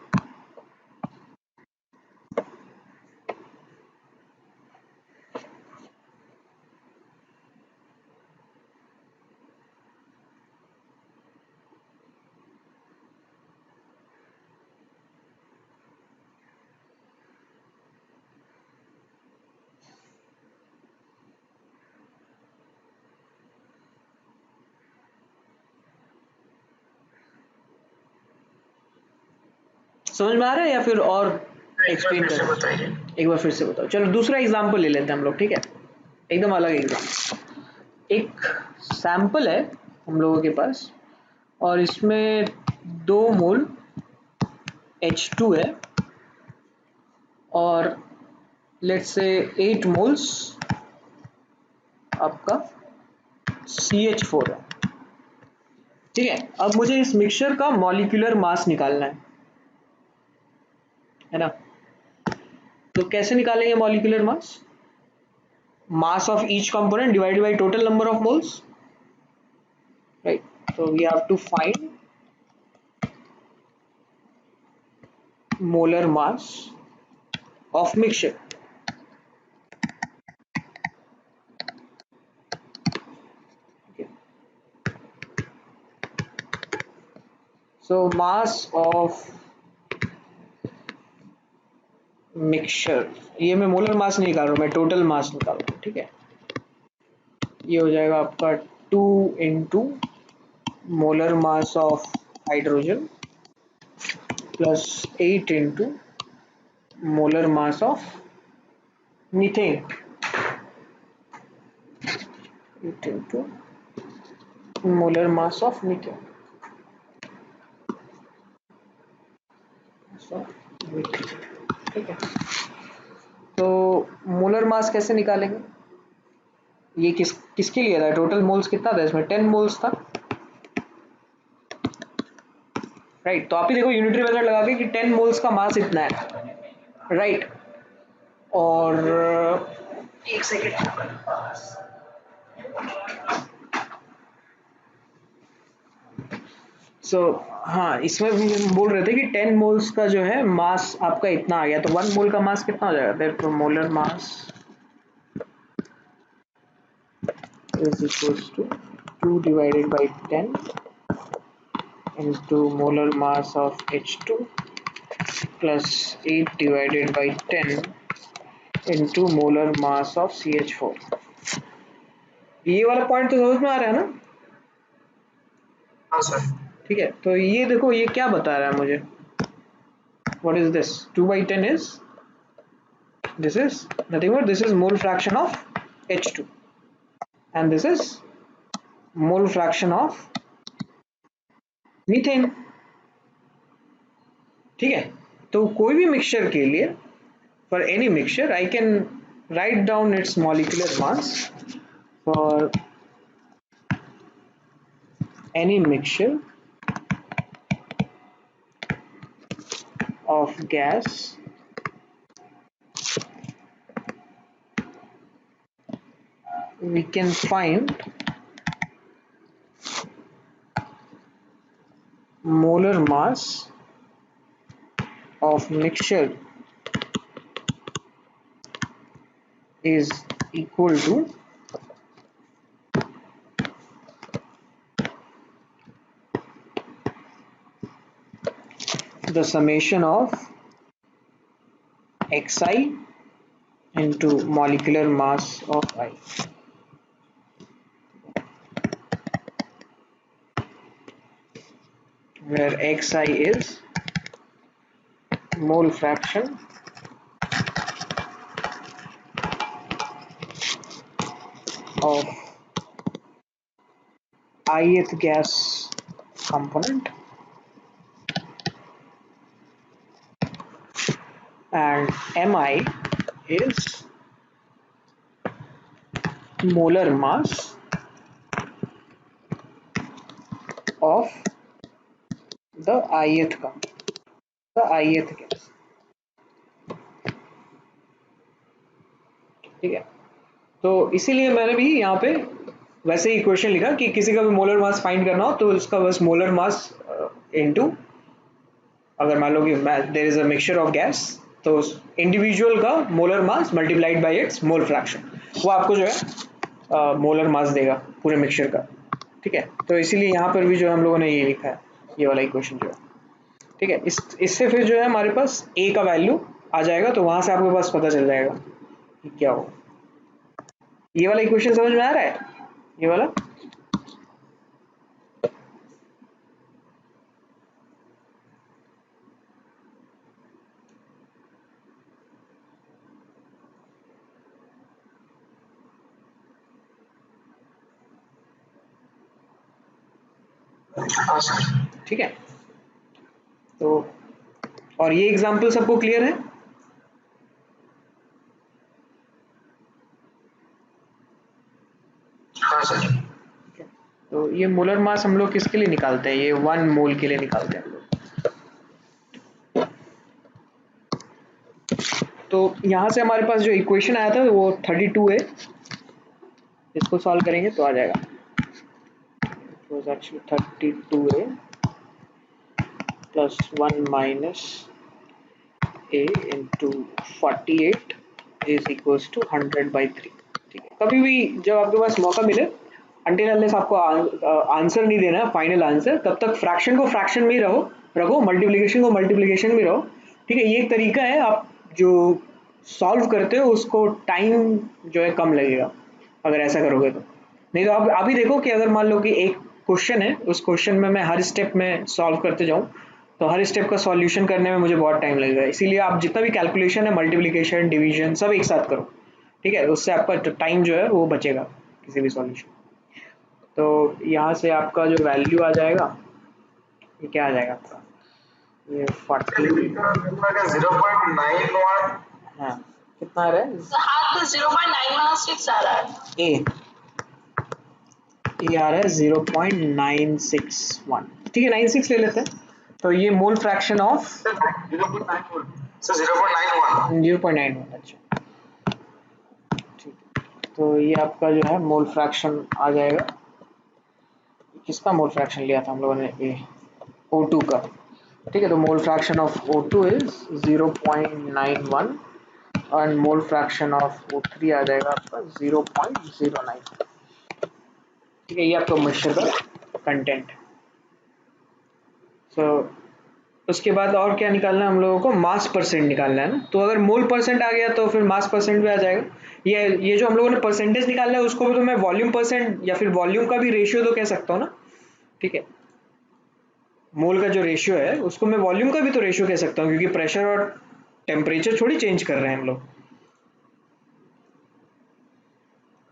समझ में आ रहा है या फिर और एक्सप्लेन करें? एक बार फिर से बताओ। चलो दूसरा एग्जांपल ले लेते हैं हम लोग, ठीक है, एकदम अलग एग्जांपल। एक सैंपल है हम लोगों के पास, और इसमें 2 मोल H2 है, और लेट्स से 8 मोल्स आपका CH4 है, ठीक है। अब मुझे इस मिक्सचर का मॉलिक्यूलर मास निकालना है ना। तो कैसे निकालेंगे molecular mass? Mass of each component divided by total number of moles, right. So we have to find molar mass of mixture, so mass of mixture, ये मैं मोलर मास नहीं निकाल रहा हूँ, मैं टोटल मास निकाल रहा हूँ, ठीक है। ये हो जाएगा आपका 2 into molar mass of hydrogen plus 8 into molar mass of methane, 8 into molar mass of methane, ठीक है। तो मोलर मास कैसे निकालेंगे, ये किसके लिए था, टोटल मोल्स कितना था इसमें, 10 मोल्स था, राइट। तो आप ही देखो यूनिटरी मेथड लगा के कि 10 मोल्स का मास इतना है, राइट। और एक सेकेंड, सो हाँ, इसमें भी हम बोल रहे थे कि 10 मोल्स का जो है मास आपका इतना आ गया, तो 1 मोल का मास कितना हो जाएगा, therefore molar mass is equals to 2 divided by 10 into molar mass of H2 plus 8 divided by 10 into molar mass of CH4। ये वाला पॉइंट तो समझ में आ रहा है ना? हाँ सर। ठीक है, तो ये देखो ये क्या बता रहा है मुझे, what is this, 2 by 10 is, this is nothing but this is mole fraction of H2 and this is mole fraction of methane, ठीक है। तो कोई भी मिक्सचर के लिए, for any mixture I can write down its molecular mass for any mixture of gas we can find molar mass of mixture is equal to the summation of xi into molecular mass of I, where xi is mole fraction of ith gas component and mi is molar mass of the ith gas, ठीक है। तो इसीलिए मैंने भी यहाँ पे वैसे ही equation लिखा कि किसी का भी मोलर मास फाइंड करना हो तो उसका बस मोलर मास इनटू, अगर मान लो कि there is a mixture of gas तो इंडिविजुअल का molar mass multiplied by its mole fraction, वो आपको जो है मोलर मास देगा पूरे मिक्सचर का, ठीक है। तो इसीलिए यहाँ पर भी जो हम लोगों ने ये लिखा है, ये वाला इक्वेशन जो है, ठीक है। इससे फिर जो है हमारे पास ए का वैल्यू आ जाएगा, तो वहां से आपके पास पता चल जाएगा कि क्या हो। ये वाला इक्वेशन समझ में आ रहा है, ये वाला? हाँ सर। ठीक है, तो और ये एग्जांपल सबको क्लियर है? हाँ सर। तो ये मोलर मास हम लोग किसके लिए निकालते हैं, ये 1 मोल के लिए निकालते हैं हम लोग। तो यहाँ से हमारे पास जो इक्वेशन आया था वो 32 है, इसको सॉल्व करेंगे तो आ जाएगा, it was actually 32a plus 1 minus a into 48 is equals to 100 by 3, ठीक है। कभी भी जब आपके पास मौका मिले until unless आपको आंसर नहीं देना है फाइनल आंसर, तब तक फ्रैक्शन को फ्रैक्शन में ही रखो, मल्टीप्लिकेशन को मल्टीप्लिकेशन में रहो। ठीक है, ये एक तरीका है, आप जो सॉल्व करते हो उसको टाइम जो है कम लगेगा अगर ऐसा करोगे तो। नहीं तो आप अभी देखो कि अगर मान लो कि एक क्वेश्चन है, उस क्वेश्चन में मैं हर स्टेप में सॉल्व करते जाऊँ तो हर स्टेप का सॉल्यूशन करने में मुझे बहुत टाइम लगेगा। इसीलिए आप जितना भी कैलकुलेशन है, मल्टीप्लिकेशन, डिवीजन, सब एक साथ करो। ठीक है, उससे आपका टाइम जो है वो बचेगा किसी भी सॉल्यूशन। तो यहाँ से आपका जो वैल्यू आ जाएगा, ये क्या आ जाएगा आपका, ये 40, 0.91। हाँ कितना आ रहा है हाँ तो 0.916 आ रहा है। ए, ये आ रहा है 0.961। ठीक है, 96 ले लेते हैं। तो ये मोल फ्रैक्शन ऑफ 0.91 सर, 0.91। 0.91। अच्छा ठीक है, तो ये आपका जो है मोल फ्रैक्शन आ जाएगा। किसका मोल फ्रैक्शन लिया था हम लोगों ने, ए O2 का। ठीक है, तो mole fraction of O2 is 0.91 और मोल फ्रैक्शन ऑफ O3 आ जाएगा आपका 0.09। ठीक है, ये आपका मिक्सचर का कंटेंट। सो उसके बाद और क्या निकालना है हम लोगों को, मास परसेंट निकालना है ना। तो अगर मोल परसेंट आ गया तो फिर मास परसेंट भी आ जाएगा। ये जो हम लोगों ने परसेंटेज निकालना है उसको भी तो मैं वॉल्यूम परसेंट या फिर वॉल्यूम का भी रेशियो तो कह सकता हूँ ना। ठीक है, मोल का जो रेशियो है उसको मैं वॉल्यूम का भी तो रेशियो कह सकता हूँ, क्योंकि प्रेशर और टेम्परेचर थोड़ी चेंज कर रहे हैं हम लोग।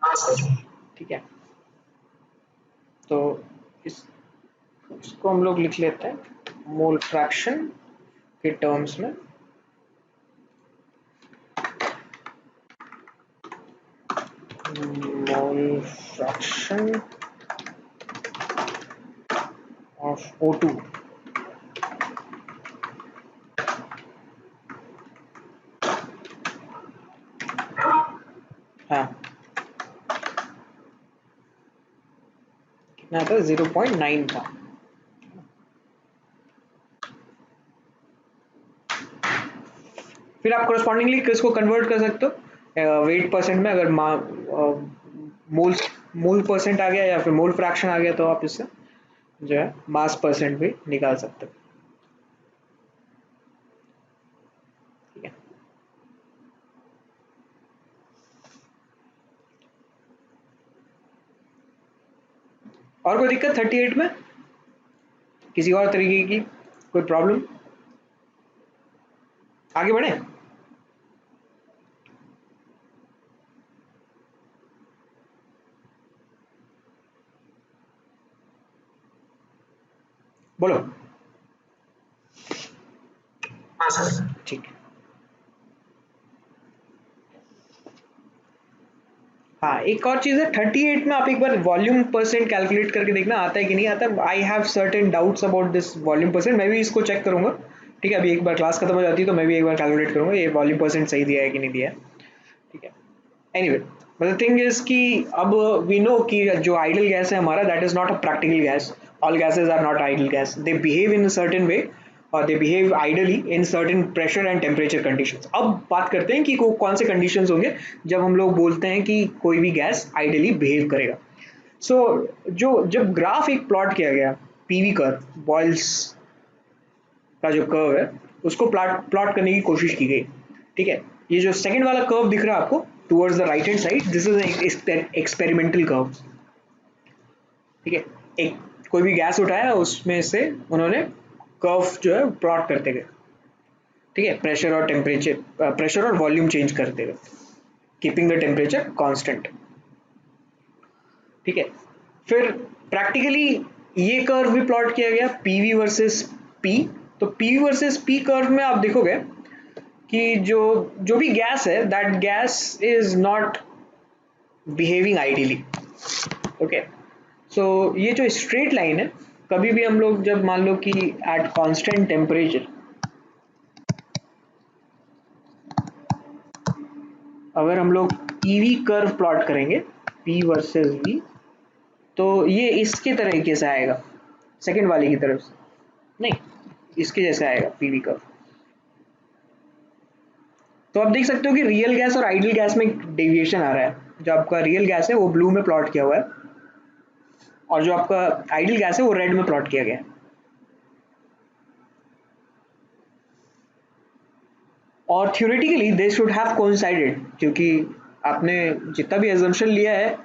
हाँ सर। ठीक है, तो इसको हम लोग लिख लेते हैं मोल फ्रैक्शन के टर्म्स में। Mole fraction of O2। हाँ कितना था, 0.9 था। फिर आप कोरस्पॉन्डिंगली किसको कन्वर्ट कर सकते हो वेट परसेंट में। अगर मोल मोल परसेंट आ गया या फिर मोल फ्रैक्शन आ गया तो आप इससे जो है मास परसेंट भी निकाल सकते हो। ठीक है, और कोई दिक्कत 38 में, किसी और तरीके की कोई प्रॉब्लम, आगे बढ़े। बोलो। हाँ सर। ठीक है, हाँ एक और चीज़ है 38 में आप एक बार वॉल्यूम परसेंट कैलकुलेट करके देखना आता है कि नहीं आता। I have certain doubts about this volume percent, मैं भी इसको चेक करूंगा। ठीक है, अभी एक बार क्लास खत्म हो जाती है तो मैं भी एक बार कैलकुलेट करूंगा ये वॉल्यूम परसेंट सही दिया है कि नहीं दिया है। ठीक है, anyway but the thing is कि अब वी नो कि जो आइडल गैस है हमारा, that is not a practical gas. All gases are not ideal gas, they behave in a certain way और they behave ideally in certain pressure and temperature conditions. अब बात करते हैं कि कौन से कंडीशंस होंगे जब हम लोग बोलते हैं कि कोई भी गैस आइडली बिहेव करेगा। सो जो जब ग्राफ एक प्लॉट किया गया, पीवी कर्व, बॉयल्स का जो कर्व है उसको प्लॉट करने की कोशिश की गई। ठीक है, ये जो सेकंड वाला कर्व दिख रहा है आपको towards the right hand side, this is experimental curve. ठीक है, एक कोई भी गैस उठाया उसमें से उन्होंने कर्व जो है प्लॉट करते गए। ठीक है, प्रेशर और टेम्परेचर, प्रेशर और वॉल्यूम चेंज करते गए, कीपिंग द टेम्परेचर कांस्टेंट। ठीक है, फिर प्रैक्टिकली ये कर्व भी प्लॉट किया गया पीवी वर्सेस पी। तो पीवी वर्सेस पी कर्व में आप देखोगे कि जो जो भी गैस है that gas is not behaving ideally. Okay, so ये जो स्ट्रेट लाइन है, कभी भी हम लोग जब मान लो कि एट कांस्टेंट टेम्परेचर अगर हम लोग पीवी कर्व प्लॉट करेंगे, पी वर्सेस वी, तो ये इसके तरीके से आएगा, सेकंड वाले की तरफ से नहीं, इसके जैसे आएगा पीवी कर्व। तो आप देख सकते हो कि रियल गैस और आइडियल गैस में डेविएशन आ रहा है। जो आपका रियल गैस है वो ब्लू में प्लॉट किया हुआ है और जो आपका आइडियल गैस है वो रेड में प्लॉट किया गया है। और theoretically they should have coincided, क्योंकि आपने जितना भी एजम्पशन लिया है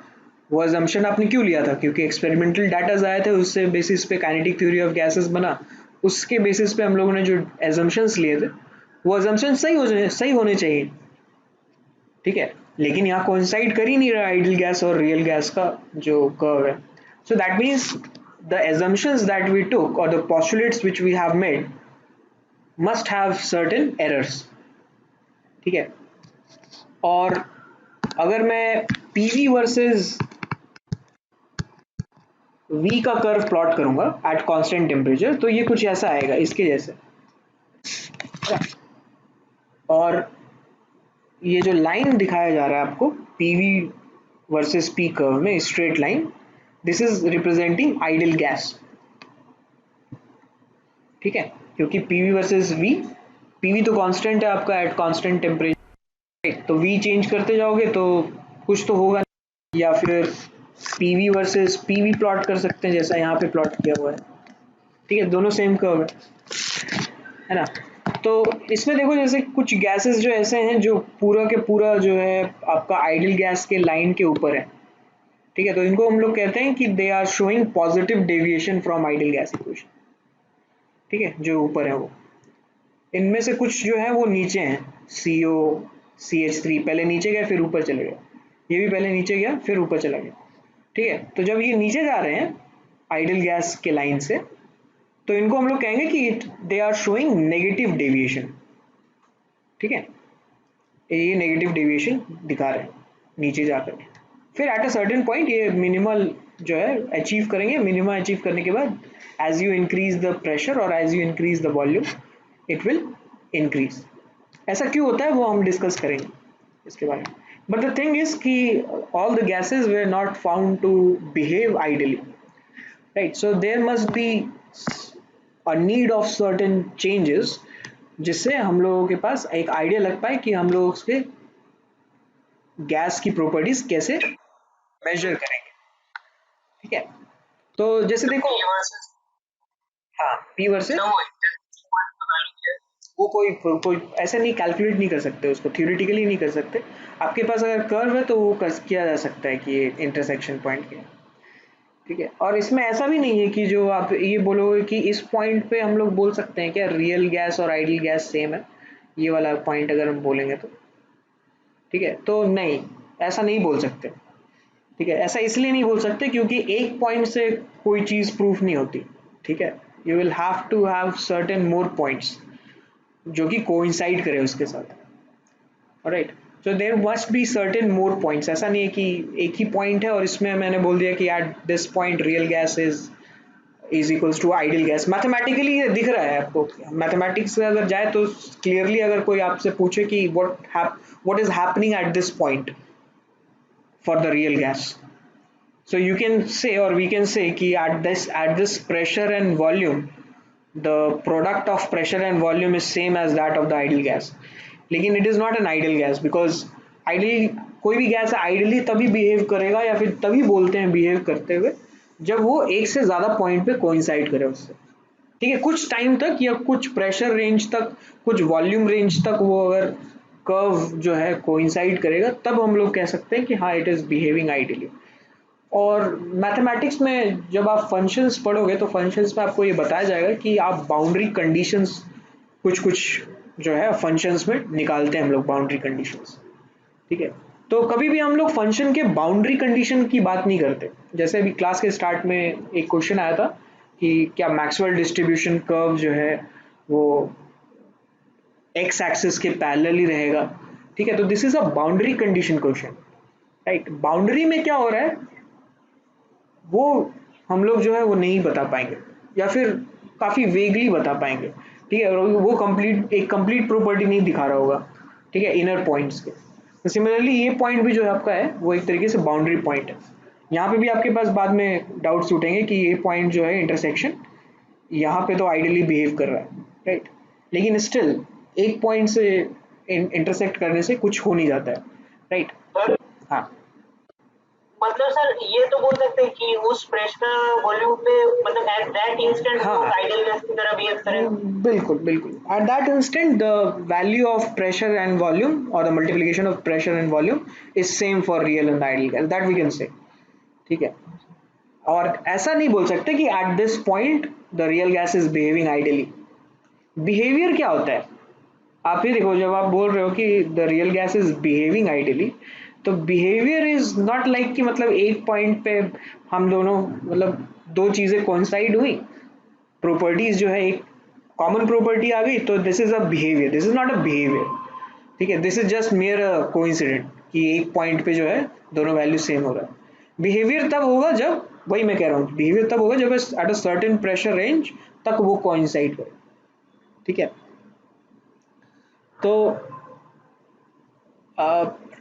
वो एजम्पशन आपने क्यों लिया था, क्योंकि एक्सपेरिमेंटल डाटा आए थे, उससे बेसिस पे काइनेटिक थ्योरी ऑफ गैसेस बना, उसके बेसिस पे हम लोगों ने जो एजम्पशंस लिए थे वो एजम्पशन सही होने चाहिए, ठीक है। लेकिन यहाँ कोइंसाइड कर ही नहीं रहा आइडियल गैस और रियल गैस का जो कर्व है। So that means the assumptions that we took और the postulates which we have made must have certain errors, ठीक है। और अगर मैं पीवी वर्सेस वी का कर्व प्लॉट करूंगा एट कांस्टेंट टेम्परेचर, तो ये कुछ ऐसा आएगा इसके जैसे। और ये जो लाइन दिखाया जा रहा है आपको पीवी वर्सेस पी कर्व में straight line, this is representing ideal gas, ठीक है। क्योंकि पीवी वर्सेस वी, पीवी तो कांस्टेंट है आपका एट कांस्टेंट टेम्परेचर, तो वी चेंज करते जाओगे तो कुछ तो होगा, या फिर पीवी वर्सेस पीवी प्लॉट कर सकते हैं जैसा यहाँ पे प्लॉट किया हुआ है, ठीक है। दोनों सेम कर्व है ना। तो इसमें देखो जैसे कुछ गैसेस जो ऐसे हैं जो पूरा के पूरा जो है आपका आइडियल गैस के लाइन के ऊपर है, ठीक है। तो इनको हम लोग कहते हैं कि they are showing positive deviation from ideal gas equation, ठीक है, जो ऊपर है वो। इनमें से कुछ जो है वो नीचे हैं, CO CH3 पहले नीचे गया फिर ऊपर चले गए, ये भी पहले नीचे गया फिर ऊपर चला गया, ठीक है। तो जब ये नीचे जा रहे हैं आइडियल गैस के लाइन से, तो इनको हम लोग कहेंगे कि they are showing negative deviation, ठीक है। ये नेगेटिव डेविएशन दिखा रहे हैं नीचे जाकर के। फिर एट अ सर्टेन पॉइंट ये मिनिमल जो है अचीव करेंगे, मिनिमम अचीव करने के बाद as you increase the pressure और as you increase the volume it will increase. ऐसा क्यों होता है वो हम डिस्कस करेंगे इसके बारे में। बट द थिंग इज कि all the gases were not found to behave ideally, right. So there must be a need of certain changes जिससे हम लोगों के पास एक आइडिया लग पाए कि हम लोग उसके गैस की प्रॉपर्टीज कैसे मेजर करेंगे, ठीक है। तो जैसे देखो, हाँ पी वर्सेस, वो कोई ऐसे नहीं कैलकुलेट नहीं कर सकते उसको, थ्योरेटिकली नहीं कर सकते। आपके पास अगर कर्व है तो वो किया जा सकता है कि ये इंटरसेक्शन पॉइंट क्या है, ठीक है। और इसमें ऐसा भी नहीं है कि जो आप ये बोलोगे कि इस पॉइंट पे हम लोग बोल सकते हैं क्या रियल गैस और आइडियल गैस सेम है, ये वाला पॉइंट अगर हम बोलेंगे तो, ठीक है। तो नहीं, ऐसा नहीं बोल सकते, ठीक है। ऐसा इसलिए नहीं बोल सकते क्योंकि एक पॉइंट से कोई चीज़ प्रूफ नहीं होती, ठीक है। You will have to have certain more points जो कि कोइंसाइड करे उसके साथ, right. So there must be certain more points. ऐसा नहीं है कि एक ही पॉइंट है और इसमें मैंने बोल दिया कि at this point real gas is equals to ideal gas. Mathematically ये दिख रहा है आपको, मैथमेटिक्स से अगर जाए तो क्लियरली अगर कोई आपसे पूछे कि what is happening at this point for the real gas, so you can say or we can say कि at this pressure and volume the product of pressure and volume is same as that of the ideal gas, लेकिन it is not an ideal gas because ideally कोई भी gas ideally तभी behave करेगा या फिर तभी बोलते हैं बिहेव करते हुए जब वो एक से ज़्यादा पॉइंट पे कोइंसाइड करे उससे, ठीक है। कुछ टाइम तक या कुछ प्रेशर रेंज तक, कुछ वॉल्यूम रेंज तक वो अगर कर्व जो है कोइंसाइड करेगा तब हम लोग कह सकते हैं कि हाँ इट इज़ बिहेविंग आइडियली। और मैथमेटिक्स में जब आप फंक्शंस पढ़ोगे तो फंक्शंस में आपको ये बताया जाएगा कि आप बाउंड्री कंडीशंस कुछ कुछ जो है फंक्शंस में निकालते हैं हम लोग बाउंड्री कंडीशंस, ठीक है। तो कभी भी हम लोग फंक्शन के बाउंड्री कंडीशन की बात नहीं करते। जैसे अभी क्लास के स्टार्ट में एक क्वेश्चन आया था कि क्या मैक्सवेल डिस्ट्रीब्यूशन कर्व जो है वो एक्स एक्सिस के पैरेलल ही रहेगा, ठीक है। तो this is a boundary condition question, right. Boundary में क्या हो रहा है वो हम लोग जो है वो नहीं बता पाएंगे या फिर काफ़ी वेगली बता पाएंगे, ठीक है। और वो एक कंप्लीट प्रॉपर्टी नहीं दिखा रहा होगा, ठीक है, इनर पॉइंट्स के। तो सिमिलरली ये पॉइंट भी जो है आपका है वो एक तरीके से बाउंड्री पॉइंट है। यहाँ पे भी आपके पास बाद में डाउट्स उठेंगे कि ये पॉइंट जो है इंटरसेक्शन यहाँ पे तो आइडियली बिहेव कर रहा है, राइट। लेकिन स्टिल एक पॉइंट से इंटरसेक्ट करने से कुछ हो नहीं जाता है, राइट। हाँ मतलब सर ये तो बोल सकते हैं कि उस प्रेशर वॉल्यूम पे मतलब एट दैट इंस्टेंट वो हाँ आइडियल गैस की तरह बिहेव करे। बिल्कुल बिल्कुल at that instant the value of pressure and volume or the multiplication of pressure and volume is same for real and ideal gas that we can say ठीक है और ऐसा नहीं बोल सकते कि at this point the real gas is behaving ideally behavior क्या होता है आप ही देखो जब आप बोल रहे हो कि the real gas is behaving ideally तो बिहेवियर इज नॉट लाइक कि मतलब एक पॉइंट पे हम दोनों मतलब दो चीजें कोइंसाइड हुई प्रॉपर्टीज जो है एक कॉमन प्रॉपर्टी आ गई तो this is a behaviour this is not a behaviour ठीक है this is just mayor a coincident कि एक पॉइंट पे जो है दोनों वैल्यू सेम हो रहा है बिहेवियर तब होगा जब वही मैं कह रहा हूँ बिहेवियर तब होगा जब eight a certain pressure range तक वो कोइंसाइड करे ठीक है तो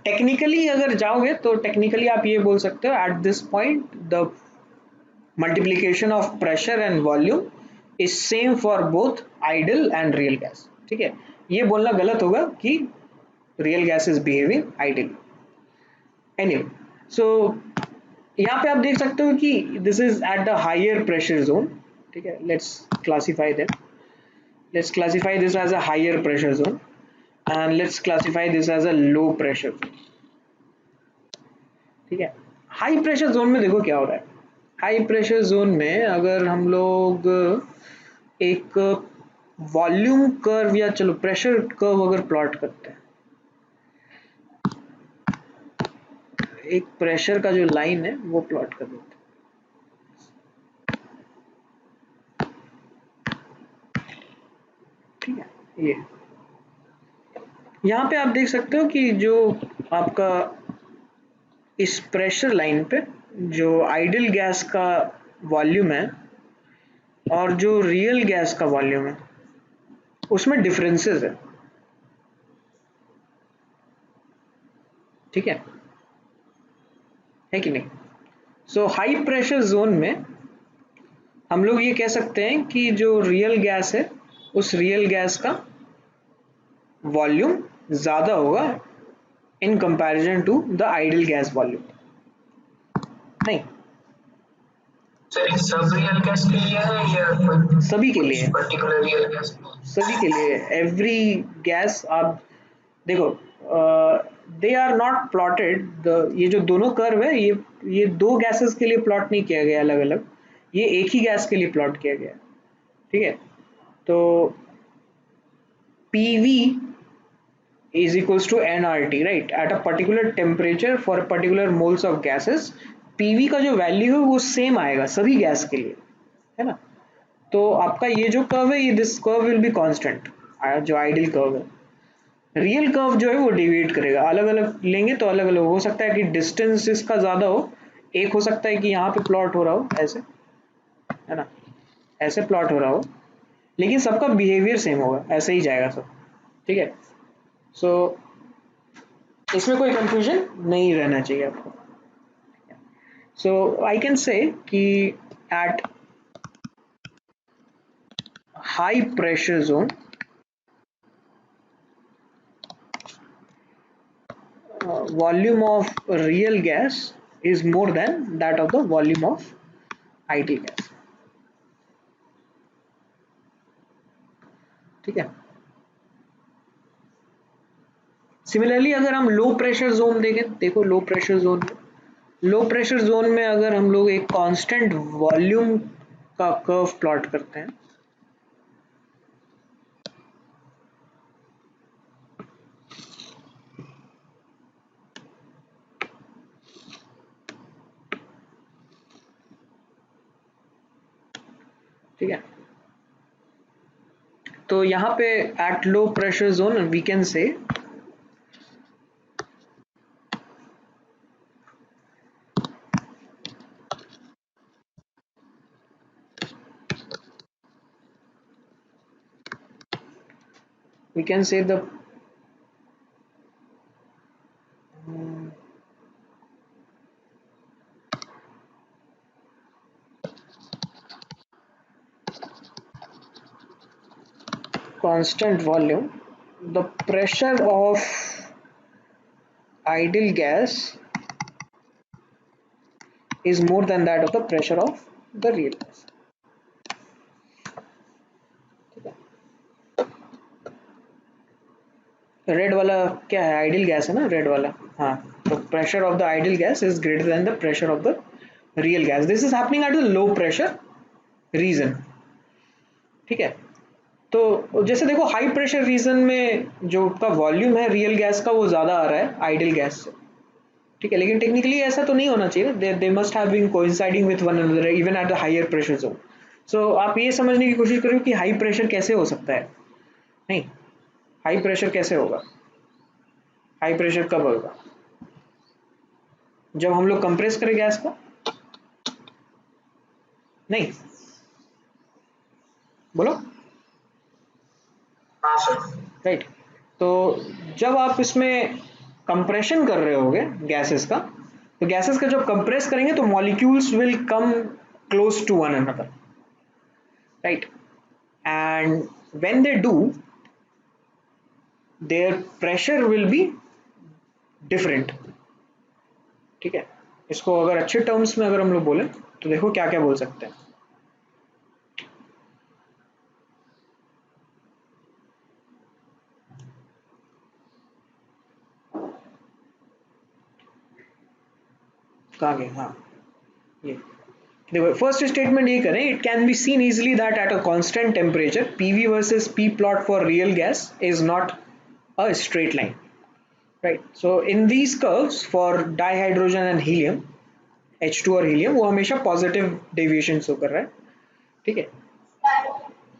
टेक्निकली अगर जाओगे तो टेक्निकली आप ये बोल सकते हो at this point the multiplication of pressure and volume is same for both ideal and real gas ठीक है ये बोलना गलत होगा कि real gas is behaving ideal anyway so यहाँ पे आप देख सकते हो कि this is at the higher pressure zone ठीक है let's classify this as a higher pressure zone and let's classify this as a low pressure zone ठीक है हाई प्रेशर जोन में देखो क्या हो रहा है हाई प्रेशर जोन में अगर हम लोग एक वॉल्यूम कर्व या चलो प्रेशर कर्व अगर प्लॉट करते हैं एक प्रेशर का जो लाइन है वो प्लॉट कर देते हैं ठीक है ये यहाँ पे आप देख सकते हो कि जो आपका इस प्रेशर लाइन पे जो आइडियल गैस का वॉल्यूम है और जो रियल गैस का वॉल्यूम है उसमें डिफरेंसेस है ठीक है कि नहीं सो हाई प्रेशर जोन में हम लोग ये कह सकते हैं कि जो रियल गैस है उस रियल गैस का वॉल्यूम ज़्यादा होगा in comparison to the ideal gas volume नहीं सर सब रियल गैस के लिए है या कोई सभी के लिए पर्टिकुलर रियल गैस? सभी के लिए एवरी गैस आप देखो they are not plotted the ये जो दोनों कर्व है ये दो गैसेस के लिए प्लॉट नहीं किया गया अलग अलग ये एक ही गैस के लिए प्लॉट किया गया ठीक है तो PV is equals to nRT right at a particular temperature for a particular moles of gases PV का जो वैल्यू है वो सेम आएगा सभी गैस के लिए है ना तो आपका ये जो कर्व है ये this curve will be constant जो आइडियल कर्व है रियल कर्व जो है वो डिविएट करेगा अलग अलग लेंगे तो अलग अलग हो सकता है कि डिस्टेंस इसका ज़्यादा हो एक हो सकता है कि यहाँ पे प्लॉट हो रहा हो ऐसे है ना ऐसे प्लॉट हो रहा हो लेकिन सबका बिहेवियर सेम होगा ऐसे ही जाएगा सब ठीक है सो इसमें कोई कंफ्यूजन नहीं रहना चाहिए आपको सो आई कैन से कि at high pressure zone volume of real gas is more than that of the volume of ideal gas ठीक है सिमिलरली अगर हम लो प्रेशर जोन देखें देखो लो प्रेशर जोन में अगर हम लोग एक कांस्टेंट वॉल्यूम का कर्व प्लॉट करते हैं ठीक है तो यहाँ पे at low pressure zone we can say the constant volume the pressure of ideal gas is more than that of the pressure of the real gas. Red वाला क्या है, आइडियल गैस है ना, रेड वाला, हाँ, तो pressure of the ideal gas is greater than the pressure of the real gas. This is happening at the low pressure region. ठीक है, तो जैसे देखो हाई प्रेशर रीजन में जो का वॉल्यूम है रियल गैस का वो ज़्यादा आ रहा है आइडियल गैस से. ठीक है, लेकिन टेक्निकली ऐसा तो नहीं होना चाहिए. They must have been coinciding with one another even at the higher pressure zone. So आप ये समझने की कोशिश करो कि हाई प्रेशर कैसे हो सकता है. नहीं, हाई प्रेशर कैसे होगा, हाई प्रेशर कब होगा, जब हम लोग कंप्रेस करें गैस को. नहीं, बोलो. हाँ सर. राइट, तो जब आप इसमें कंप्रेशन कर रहे होगे गैसेस का, तो गैसेस का जब कंप्रेस करेंगे तो molecules will come close to one another. Right, and when they do their pressure will be different. ठीक है, इसको अगर अच्छे टर्म्स में अगर हम लोग बोले तो देखो क्या क्या बोल सकते हैं. कहाँ गए, हाँ ये देखो फर्स्ट स्टेटमेंट ये करें. It can be seen easily that at a constant temperature PV versus P plot for real gas is not a straight line. Right, so in these curves for dihydrogen and helium H2 और helium वो हमेशा positive deviation show कर रहा है. ठीक है,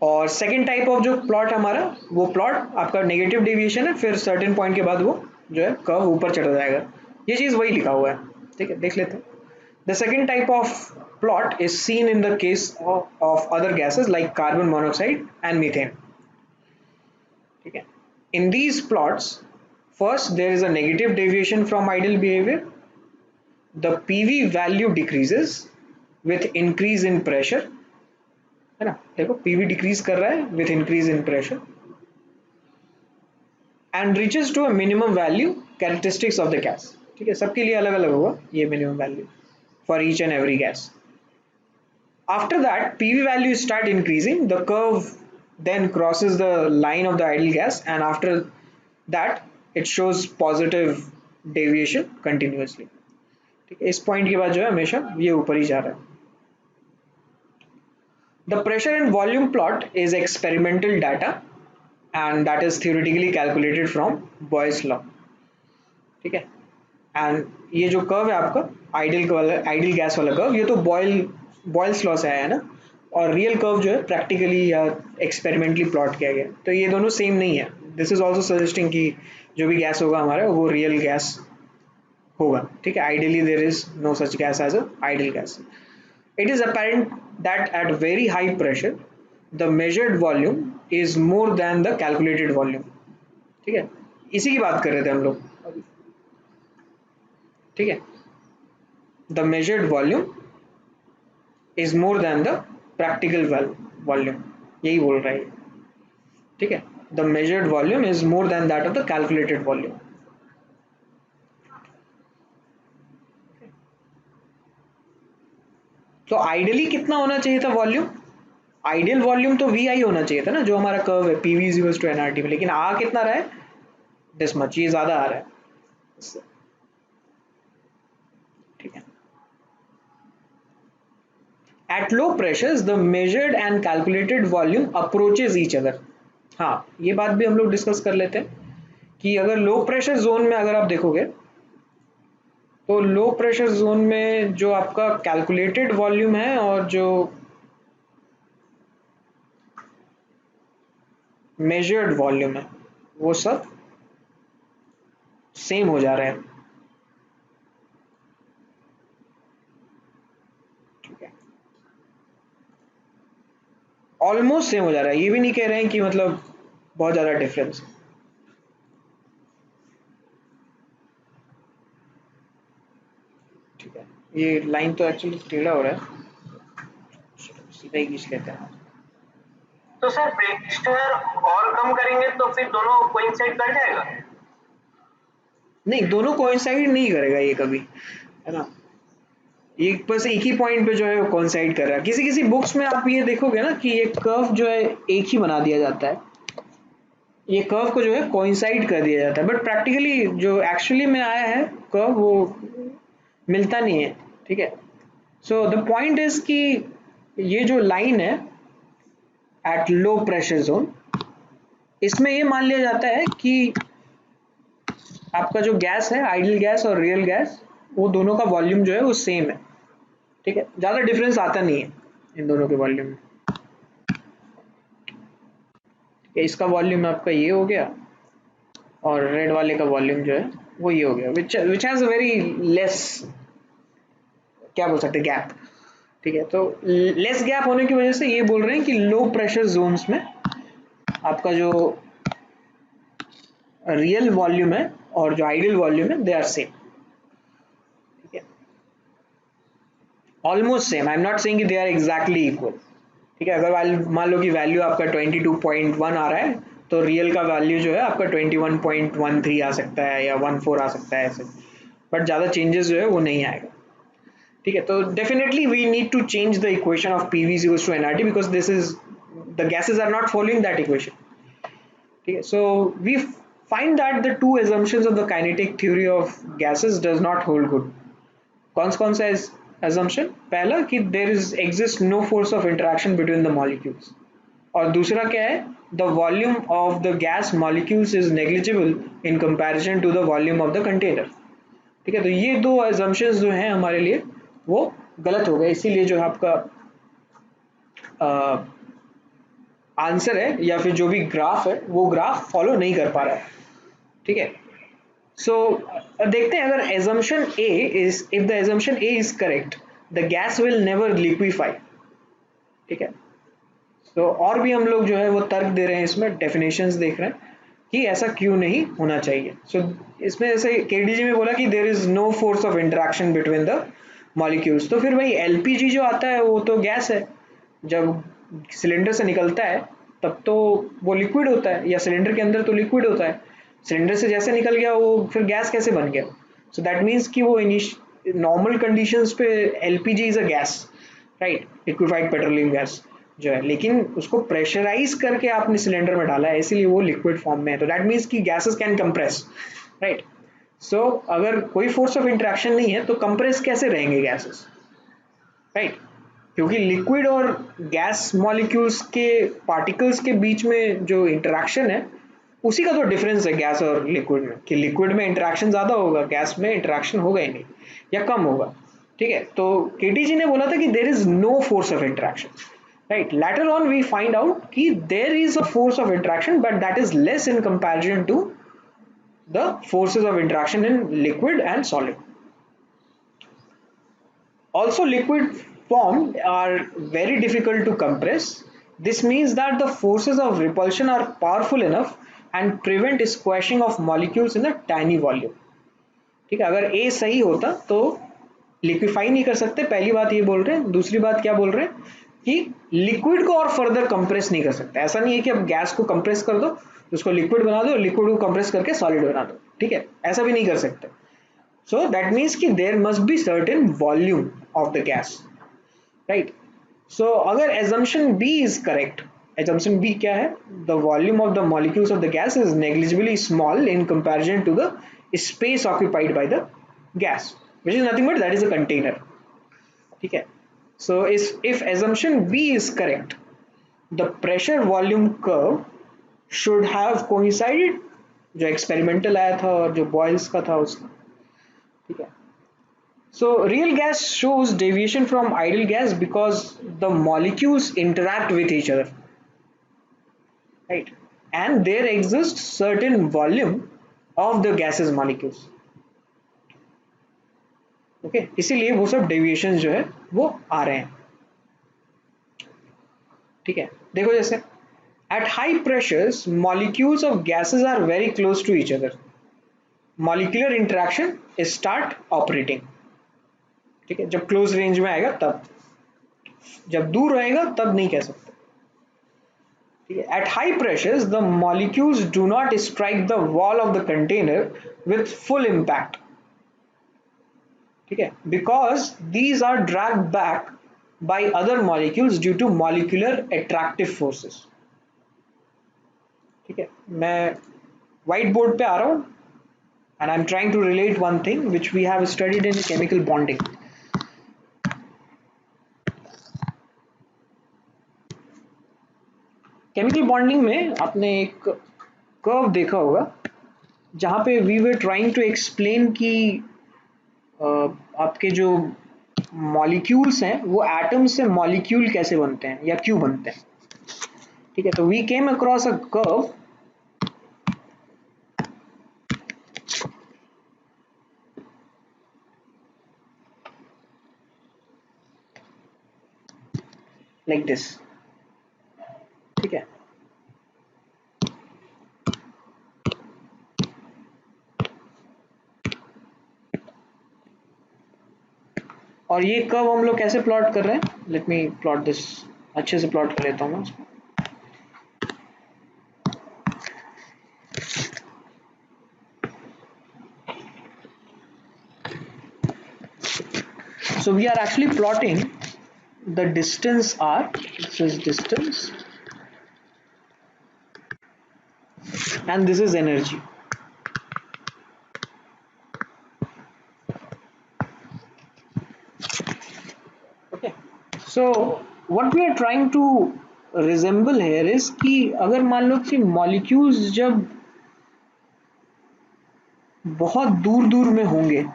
और second type of जो प्लॉट हमारा वो प्लॉट आपका नेगेटिव डेविएशन है, फिर सर्टेन पॉइंट के बाद वो जो है कर्व ऊपर चढ़ जाएगा. ये चीज़ वही लिखा हुआ है. ठीक है, देख लेते हैं. The second type of plot is seen in the case of other gases like carbon monoxide and methane. ठीक है, in these plots first there is a negative deviation from ideal behaviour. The PV value decreases with increase in pressure, है ना. देखो PV decrease कर रहा है with increase in pressure and reaches to a minimum value characteristics of the gas. ठीक है, सबके लिए अलग अलग होगा ये minimum value for each and every gas. After that PV values start increasing, the curve then crosses the line of the ideal gas and after that it shows positive deviation continuously. ठीक है, इस point के बाद जो है हमेशा ये ऊपर ही जा रहा है. The pressure and volume plot is experimental data and that is theoretically calculated from Boyle's law. ठीक है, एंड ये जो कर्व है आपका आइडियल गैस वाला कर्व, ये तो बॉयल्स लॉ से आया है ना, और रियल कर्व जो है प्रैक्टिकली या एक्सपेरिमेंटली प्लॉट किया गया. तो ये दोनों सेम नहीं है. दिस इज ऑल्सो सजेस्टिंग कि जो भी गैस होगा हमारा वो रियल गैस होगा. ठीक है, ideally there is no such gas as a ideal gas. It is apparent that at very high pressure the measured volume is more than the calculated volume. ठीक है, इसी की बात कर रहे थे हम लोग. ठीक है, the measured volume is more than the practical volume, यही बोल रहा है. ठीक है, the measured volume is more than that of the calculated volume. तो आइडियली कितना होना चाहिए था वॉल्यूम, आइडियल वॉल्यूम तो वी आई होना चाहिए था ना, जो हमारा कर्व है P V is equals to N R T में, लेकिन आ कितना रहा है, दिस मच, ये ज्यादा आ रहा है. ठीक है, at low pressures the measured and calculated volume approaches each other. हाँ, ये बात भी हम लोग डिस्कस कर लेते हैं कि अगर लो प्रेशर जोन में अगर आप देखोगे तो लो प्रेशर जोन में जो आपका कैलकुलेटेड वॉल्यूम है और जो मेजर्ड वॉल्यूम है वो सब सेम हो जा रहा है. ठीक है, ऑलमोस्ट सेम हो जा रहा है. ये भी नहीं कह रहे हैं कि मतलब बहुत ज्यादा डिफरेंस. ठीक है, ये लाइन तो एक्चुअली टेढ़ा हो रहा है, सीधा ही खींच लेते हैं. तो सर प्रेशर और कम करेंगे तो फिर दोनों कोइंसाइड कर जाएगा. नहीं, दोनों कोइंसाइड नहीं करेगा ये कभी, है ना. एक बस एक ही पॉइंट पे जो है वो कोइंसाइड कर रहा है। किसी किसी बुक्स में आप ये देखोगे ना कि ये कर्व जो है एक ही बना दिया जाता है, ये कर्व को जो है कोइंसाइड कर दिया जाता है, बट प्रैक्टिकली जो एक्चुअली में आया है कर्व वो मिलता नहीं है। ठीक है, सो द पॉइंट इज कि ये जो लाइन है एट लो प्रेशर जोन, इसमें ये मान लिया जाता है कि आपका जो गैस है, आइडियल गैस और रियल गैस, वो दोनों का वॉल्यूम जो है वो सेम है। ठीक है, ज़्यादा डिफरेंस आता नहीं है इन दोनों के वॉल्यूम में। इसका वॉल्यूम आपका ये हो गया और रेड वाले का वॉल्यूम जो है वो ये हो गया, which has a very less, क्या बोल सकते हैं, गैप। ठीक है, तो लेस गैप होने की वजह से ये बोल रहे हैं कि लो प्रेशर जोन्स में आपका जो रियल वॉल्यूम है और जो आइडियल वॉल्यूम है दे आर सेम। ठीक है, almost same, I am not saying कि दे आर एग्जैक्टली इक्वल। ठीक है, अगर मान लो कि वैल्यू आपका 22.1 आ रहा है तो रियल का वैल्यू जो है आपका 21.13 आ सकता है या 14 आ सकता है ऐसे, बट ज़्यादा चेंजेस जो है वो नहीं आएगा। ठीक है, तो definitely we need to change the equation of P V equals to NRT because this is the gases are not following that equation. ठीक है, so we find that the two assumptions of the kinetic theory of gases does not hold good. कौन सा assumption? पहला कि there is exists no force of interaction between the molecules, और दूसरा क्या है, the volume of the gas molecules is negligible in comparison to the volume of the container. ठीक है, तो ये दो assumptions जो हैं हमारे लिए वो गलत हो गए, इसीलिए जो आपका आंसर है या फिर जो भी ग्राफ है वो ग्राफ फॉलो नहीं कर पा रहा है। ठीक है, सो देखते हैं अगर assumption A is, if the assumption A is correct, the gas will never liquefy. ठीक है, तो और भी हम लोग जो है वो तर्क दे रहे हैं, इसमें डेफिनेशंस देख रहे हैं कि ऐसा क्यों नहीं होना चाहिए। सो इसमें जैसे केडीजी में बोला कि there is no force of interaction between the molecules, तो फिर भाई एलपीजी जो आता है वो तो गैस है, जब सिलेंडर से निकलता है तब तो वो लिक्विड होता है, या सिलेंडर के अंदर तो लिक्विड होता है, सिलेंडर से जैसे निकल गया वो फिर गैस कैसे बन गया। सो दैट मीन्स कि वो नॉर्मल कंडीशंस पे LPG is a gas, right, liquefied petroleum gas जो है, लेकिन उसको प्रेशराइज करके आपने सिलेंडर में डाला है इसीलिए वो लिक्विड फॉर्म में है, तो दैट मीन्स कि gases can compress, right. So अगर कोई फोर्स ऑफ इंटरेक्शन नहीं है तो कंप्रेस कैसे रहेंगे गैसेस, राइट, क्योंकि लिक्विड और गैस मॉलिक्यूल्स के पार्टिकल्स के बीच में जो इंटरेक्शन है उसी का तो डिफरेंस है गैस और लिक्विड में, कि लिक्विड में इंटरेक्शन ज़्यादा होगा, गैस में इंटरेक्शन होगा ही नहीं या कम होगा। ठीक है, तो केटीजी ने बोला था कि there is no force of interaction, right, later on we find out कि there is a force of interaction but that is less in comparison to the forces of interaction in liquid and solid. Also liquid form are very difficult to compress. This means that the forces of repulsion are powerful enough and prevent squashing of molecules in a tiny volume. ठीक है, अगर A सही होता तो liquefy नहीं कर सकते, पहली बात ये बोल रहे हैं। दूसरी बात क्या बोल रहे हैं कि लिक्विड को और फर्दर कंप्रेस नहीं कर सकते। ऐसा नहीं है कि अब गैस को कंप्रेस कर दो, उसको लिक्विड बना दो, लिक्विड को कंप्रेस करके सॉलिड बना दो, ठीक है, ऐसा भी नहीं कर सकते। सो दैट मीन्स कि there must be certain volume of the gas, right. So अगर assumption B is correct, assumption B क्या है, the volume of the molecules of the gas is negligibly small in comparison to the space occupied by the gas which is nothing but that is a container. ठीक है, so if assumption B is correct, the pressure volume curve should have coincided जो experimental आया था और जो boils का था उसका। ठीक है, so real gas shows deviation from ideal gas because the molecules interact with each other, right, and there exists certain volume of the gases molecules. Okay, इसीलिए वो सब डेविएशन जो है वो आ रहे हैं। ठीक है, देखो जैसे at high pressures molecules of gases are very close to each other, molecular interaction start operating. ठीक है, जब क्लोज रेंज में आएगा तब, जब दूर रहेगा तब नहीं कह सकते। ठीक है, at high pressures the molecules do not strike the wall of the container with full impact. ठीक है, because these are drag back by other molecules due to molecular attractive forces. ठीक है, मैं व्हाइट बोर्ड पे आ रहा हूँ and I'm trying to relate one thing which we have studied in chemical bonding. Chemical bonding में आपने एक curve देखा होगा जहाँ पे we were trying to explain कि आपके जो मॉलिक्यूल्स हैं वो एटम्स से मॉलिक्यूल कैसे बनते हैं या क्यों बनते हैं। ठीक है, तो we came across a curve like this. ठीक है, और ये कर्व हम लोग कैसे प्लॉट कर रहे हैं, लेट मी प्लॉट दिस, अच्छे से प्लॉट कर लेता हूँ मैं उसको। So we are actually plotting the distance r, this is distance and this is energy. Okay, so what we are trying to resemble here is कि अगर मान लो कि molecules जब बहुत दूर दूर में होंगे,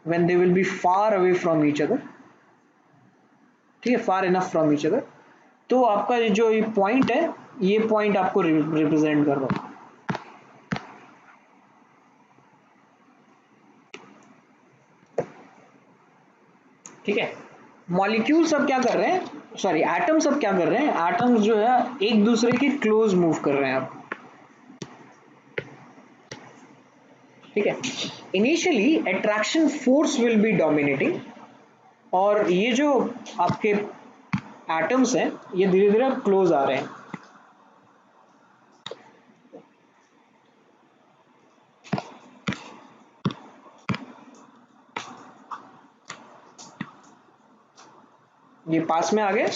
when they will be far away from each other, ठीक है, far enough from each other, तो आपका जो ये पॉइंट है, ये पॉइंट आपको रिप्रेजेंट कर रहा है। ठीक है, मॉलिक्यूल सब क्या कर रहे हैं, सॉरी एटम सब क्या कर रहे हैं, एटम्स जो है एक दूसरे के क्लोज मूव कर रहे हैं अब। ठीक है, initially attraction force will be dominating और ये जो आपके एटम्स हैं ये धीरे धीरे अब क्लोज आ रहे हैं। ये पास में आ गए,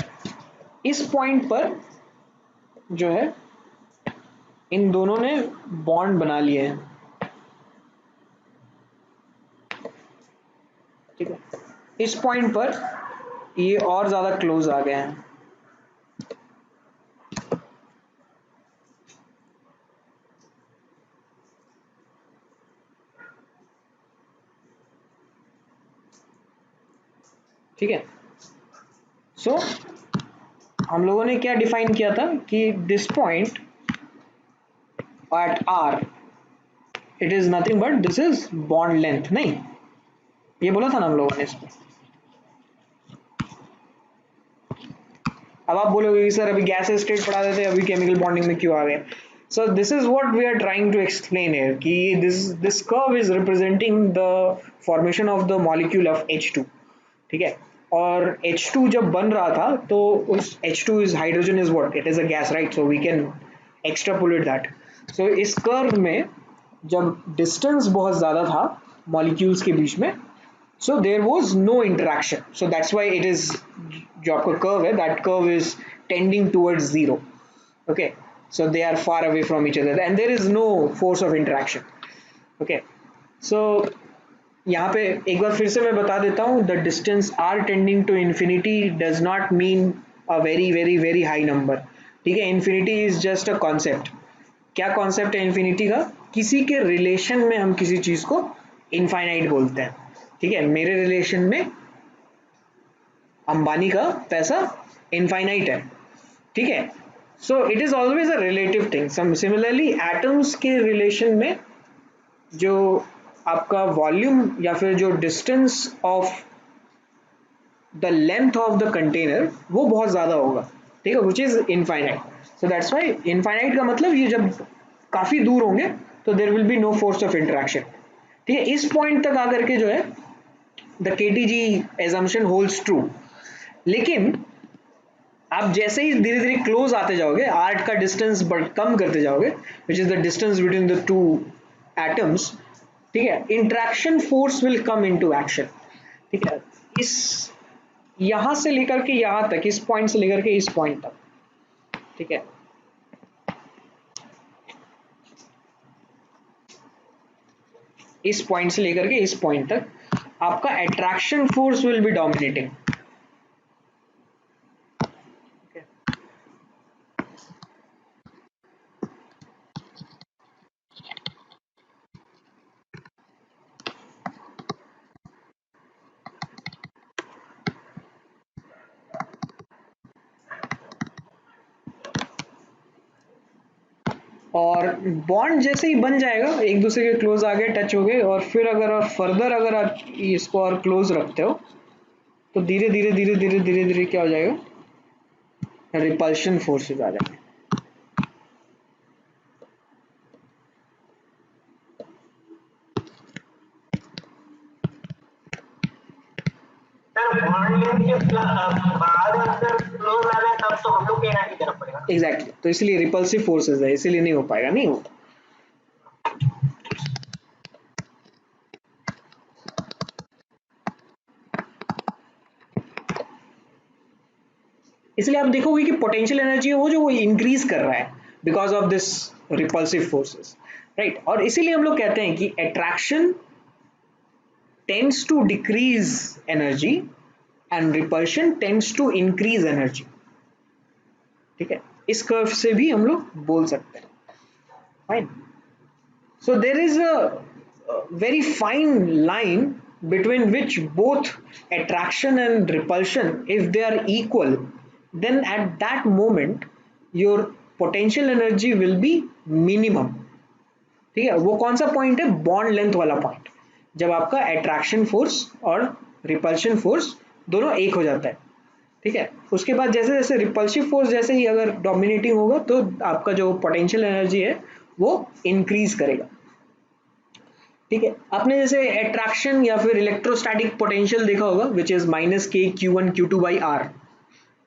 इस पॉइंट पर जो है इन दोनों ने बॉन्ड बना लिए हैं। ठीक है, इस पॉइंट पर ये और ज्यादा क्लोज आ गए हैं। ठीक है, सो हम लोगों ने क्या डिफाइन किया था कि this point at R it is nothing but this is bond length, नहीं ये बोला था ना हम लोगों ने इसमें। अब आप बोलोगे सर अभी गैस स्टेट पढ़ा देते, अभी केमिकल बॉन्डिंग में क्यों आ गए। So this is what we are trying to explain here कि this curve is representing the formation of the molecule of H2। ठीक है, और H2 जब बन रहा था तो उस H2 is hydrogen is what, it is a gas, right, so we can extrapolate that. So इस कर्व में जब डिस्टेंस बहुत ज्यादा था मॉलिक्यूल्स के बीच में, so there was no interaction, so that's why it is, जो आपका curve है that curve is tending towards zero. Okay, so they are far away from each other and there is no force of interaction. Okay, so यहाँ पे एक बार फिर से मैं बता देता हूँ, the distance r tending to infinity does not mean a very very very high number. ठीक है, infinity is just a concept. क्या concept है infinity का, किसी के relation में हम किसी चीज को infinite बोलते हैं। ठीक है, मेरे रिलेशन में अंबानी का पैसा इनफाइनाइट है। ठीक है, so it is always a relative thing. Similarly atoms के रिलेशन में जो आपका वॉल्यूम या फिर जो distance of the length of the container वो बहुत ज्यादा होगा। ठीक है, which is infinite, so that's why infinite का मतलब ये जब काफी दूर होंगे तो there will be no force of interaction. ठीक है, इस पॉइंट तक आकर के जो है the KTG assumption holds true, लेकिन आप जैसे ही धीरे धीरे क्लोज आते जाओगे, आर्ट का डिस्टेंस कम करते जाओगे, which is the distance between the two atoms, ठीक है, interaction force will come into action. ठीक है, इस यहां से लेकर के यहां तक, इस पॉइंट से लेकर के इस पॉइंट तक, ठीक है, इस पॉइंट से लेकर के इस पॉइंट तक आपका attraction force will be dominating. और बॉन्ड जैसे ही बन जाएगा, एक दूसरे के क्लोज आ गए, टच हो गए, और फिर अगर और फर्दर अगर आप इसको और क्लोज रखते हो तो धीरे धीरे धीरे धीरे धीरे धीरे क्या हो जाएगा, रिपल्शन फोर्सेस आ जाएंगे। सर बॉन्ड लेंथ के बाद अगर क्लोज आ जाए तब तो हम लोग के एनर्जी की तरफ पड़ेगा। एग्जैक्टली, तो इसलिए रिपल्सिव फोर्सेस है, इसीलिए नहीं हो पाएगा, नहीं होता। इसलिए आप देखोगे कि पोटेंशियल एनर्जी है वो इंक्रीज कर रहा है because of this repulsive forces, right. और इसीलिए हम लोग कहते हैं कि attraction tends to decrease energy and repulsion tends to increase energy. ठीक है, इस कर्व से भी हम लोग बोल सकते हैं, fine. So there is a very fine line between which both attraction and repulsion, if they are equal, then at that moment your potential energy will be minimum। ठीक है, वो कौन सा पॉइंट है, बॉन्ड लेंथ वाला point, जब आपका attraction force और रिपल्शन फोर्स दोनों एक हो जाता है। ठीक है, उसके बाद जैसे जैसे रिपल्सिव फोर्स जैसे ही अगर डोमिनेटिंग होगा तो आपका जो पोटेंशियल एनर्जी है वो इंक्रीज करेगा। ठीक है, आपने जैसे अट्रैक्शन या फिर इलेक्ट्रोस्टैटिक पोटेंशियल देखा होगा विच इज माइनस के Q1 Q2/R,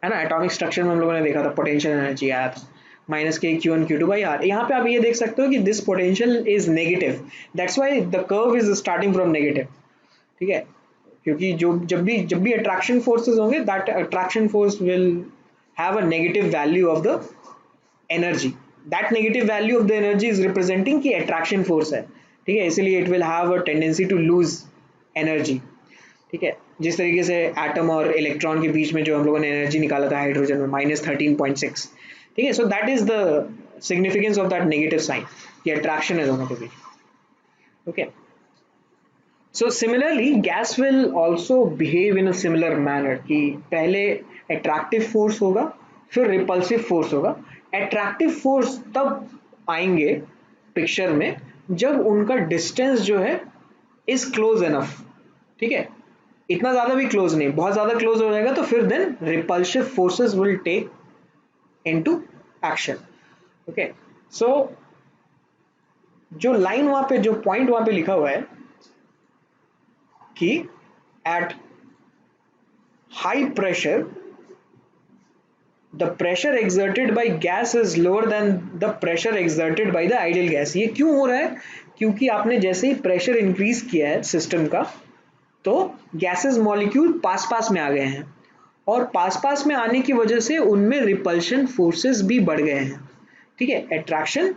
है ना, एटॉमिक स्ट्रक्चर में हम लोगों ने देखा था पोटेंशियल एनर्जी आया था माइनस के Q1 Q2/R। यहाँ पे आप ये देख सकते हो कि this potential is negative, that's why the curve is starting from negative. ठीक है, क्योंकि जो जब भी अट्रैक्शन फोर्सेस होंगे that attraction force will have a negative value of the energy, that negative value of the energy is representing कि attraction force है। ठीक है, इसलिए it will have a tendency to lose energy. ठीक है, जिस तरीके से एटम और इलेक्ट्रॉन के बीच में जो हम लोगों ने एनर्जी निकाला था हाइड्रोजन में -13.6। ठीक है, so that is the significance of that negative sign, ये अट्रैक्शन है दोनों के बीच। Okay, so similarly gas will also behave in a similar manner कि पहले अट्रैक्टिव फोर्स होगा फिर रिपल्सिव फोर्स होगा। अट्रैक्टिव फोर्स तब आएंगे पिक्चर में जब उनका डिस्टेंस जो है इज क्लोज इनफ। ठीक है, इतना ज्यादा भी क्लोज नहीं, बहुत ज्यादा क्लोज हो जाएगा तो फिर then repulsive forces will take into action. Okay, so जो लाइन वहां पे, जो पॉइंट वहां पे लिखा हुआ है कि at high pressure the pressure exerted by gas is lower than the pressure exerted by the ideal gas। ये क्यों हो रहा है, क्योंकि आपने जैसे ही प्रेशर इंक्रीज किया है सिस्टम का तो गैसेस मॉलिक्यूल पास पास में आ गए हैं, और पास पास में आने की वजह से उनमें रिपल्शन फोर्सेस भी बढ़ गए हैं। ठीक है, अट्रैक्शन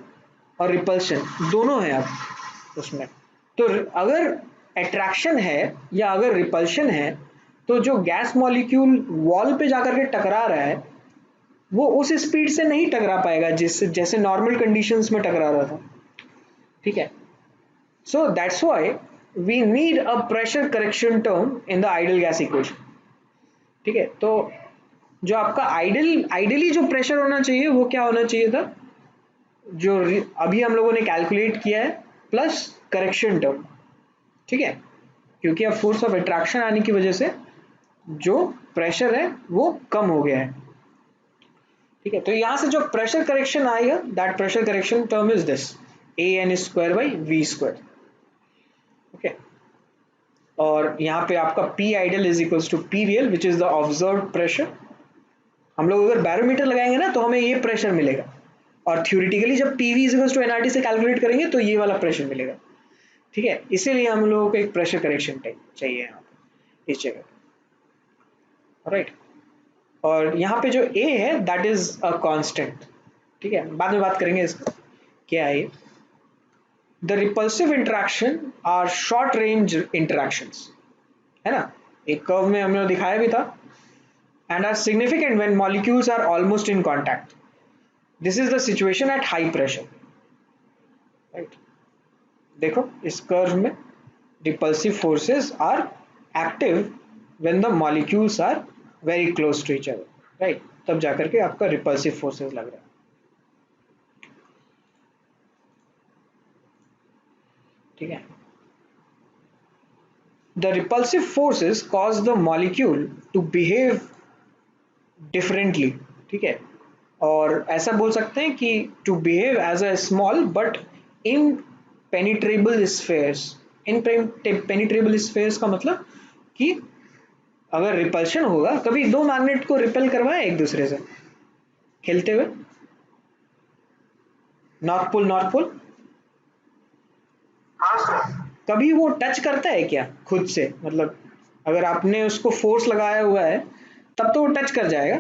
और रिपल्शन दोनों है अब उसमें। तो अगर अट्रैक्शन है या अगर रिपल्शन है तो जो गैस मॉलिक्यूल वॉल पे जाकर के टकरा रहा है वो उस स्पीड से नहीं टकरा पाएगा जिससे जैसे नॉर्मल कंडीशंस में टकरा रहा था। ठीक है, so that's why we need a pressure correction term in the ideal gas equation. ठीक है, तो जो आपका आइडियली जो प्रेशर होना चाहिए वो क्या होना चाहिए था, जो अभी हम लोगों ने कैलकुलेट किया है प्लस करेक्शन टर्म। ठीक है, क्योंकि अब फोर्स ऑफ अट्रैक्शन आने की वजह से जो प्रेशर है वो कम हो गया है। ठीक है, तो यहां से जो प्रेशर करेक्शन आएगा that pressure correction term is this AN²/V²। Okay, और यहाँ पे आपका P ideal is equals to P real which is the observed pressure. हम लोग अगर बैरोमीटर लगाएंगे ना तो हमें ये प्रेशर मिलेगा, और थ्योरेटिकली जब PV is equals to nRT से कैलकुलेट करेंगे तो ये वाला प्रेशर मिलेगा। ठीक है, इसीलिए हम लोगों को एक प्रेशर करेक्शन टाइप चाहिए यहाँ पे इस जगह, राइट। और यहाँ पे जो ए है दैट इज अ कांस्टेंट, ठीक है, बाद में बात करेंगे इसका क्या है ये। The repulsive interaction are short range interactions, है ना, एक कर्व में हमने दिखाया भी था, and are significant when molecules are almost in contact. This is the situation at high pressure, right? देखो इस कर्व में repulsive forces are active when the molecules are very close to each other, right? तब जाकर के आपका repulsive forces लग रहा है, ठीक है। The repulsive forces cause the molecule to behave differently, ठीक है, और ऐसा बोल सकते हैं कि to behave as a small but impenetrable spheres. Impenetrable spheres का मतलब कि अगर रिपल्शन होगा, कभी दो मैग्नेट को रिपेल करवाया एक दूसरे से खेलते हुए, नॉर्थ पोल हाँ सर। कभी वो टच करता है क्या खुद से, मतलब अगर आपने उसको फोर्स लगाया हुआ है तब तो वो टच कर जाएगा,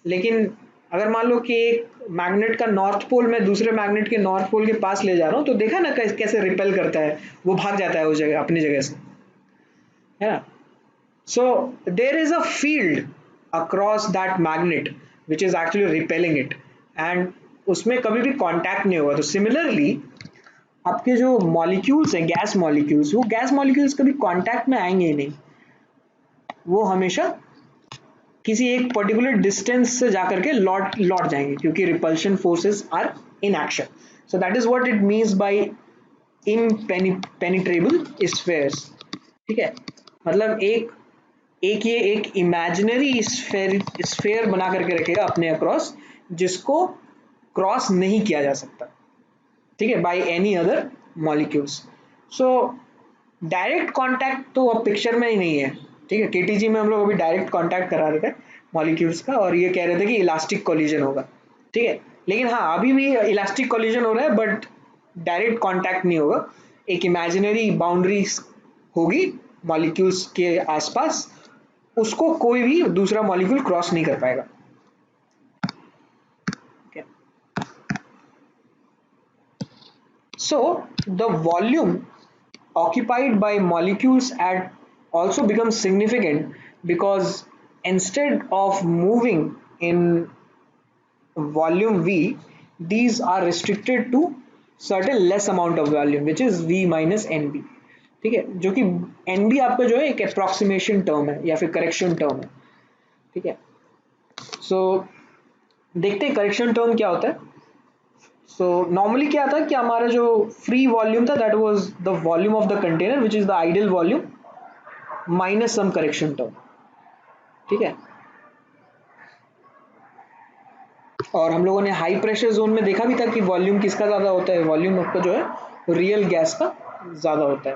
लेकिन अगर मान लो कि एक मैग्नेट का नॉर्थ पोल मैं दूसरे मैग्नेट के नॉर्थ पोल के पास ले जा रहा हूँ तो देखा ना कैसे रिपेल करता है, वो भाग जाता है उस जगह अपनी जगह से, है ना। So there is a field across that magnet which is actually repelling it, and उसमें कभी भी कांटेक्ट नहीं होगा। तो सिमिलरली आपके जो मॉलिक्यूल्स हैं, गैस मॉलिक्यूल्स, वो गैस मॉलिक्यूल्स कभी कांटेक्ट में आएंगे ही नहीं, वो हमेशा किसी एक पर्टिकुलर डिस्टेंस से जाकर के लौट जाएंगे, क्योंकि repulsion forces are in action. So that is what it means by impenetrable spheres, ठीक है, मतलब ये एक इमेजिनरी स्फेयर बना करके रखेगा अपने अक्रॉस, जिसको क्रॉस नहीं किया जा सकता, ठीक है, by any other molecules. So direct contact तो अब पिक्चर में ही नहीं है, ठीक है। केटीजी में हम लोग अभी डायरेक्ट कांटेक्ट करा रहे थे मॉलिक्यूल्स का, और ये कह रहे थे कि इलास्टिक कोलिजन होगा, ठीक है, लेकिन हाँ अभी भी इलास्टिक कोलिजन हो रहा है बट डायरेक्ट कांटेक्ट नहीं होगा, एक इमेजिनरी बाउंड्री होगी मॉलिक्यूल्स के आसपास, उसको कोई भी दूसरा मॉलिक्यूल क्रॉस नहीं कर पाएगा, okay? So the volume occupied by molecules at also becomes significant, because instead of moving in volume v, these are restricted to certain less amount of volume which is v minus nb, ठीक है, जो कि nb आपका जो है एक approximation term है या फिर करेक्शन टर्म है, ठीक है। सो देखते हैं करेक्शन टर्म क्या होता है। सो नॉर्मली क्या था कि हमारा जो फ्री वॉल्यूम था that was the volume of the container which is the ideal volume minus sum correction term, ठीक है। और हम लोगों ने हाई प्रेशर जोन में देखा भी था कि वॉल्यूम किसका ज़्यादा होता है, वॉल्यूम आपका जो है रियल गैस का ज़्यादा होता है,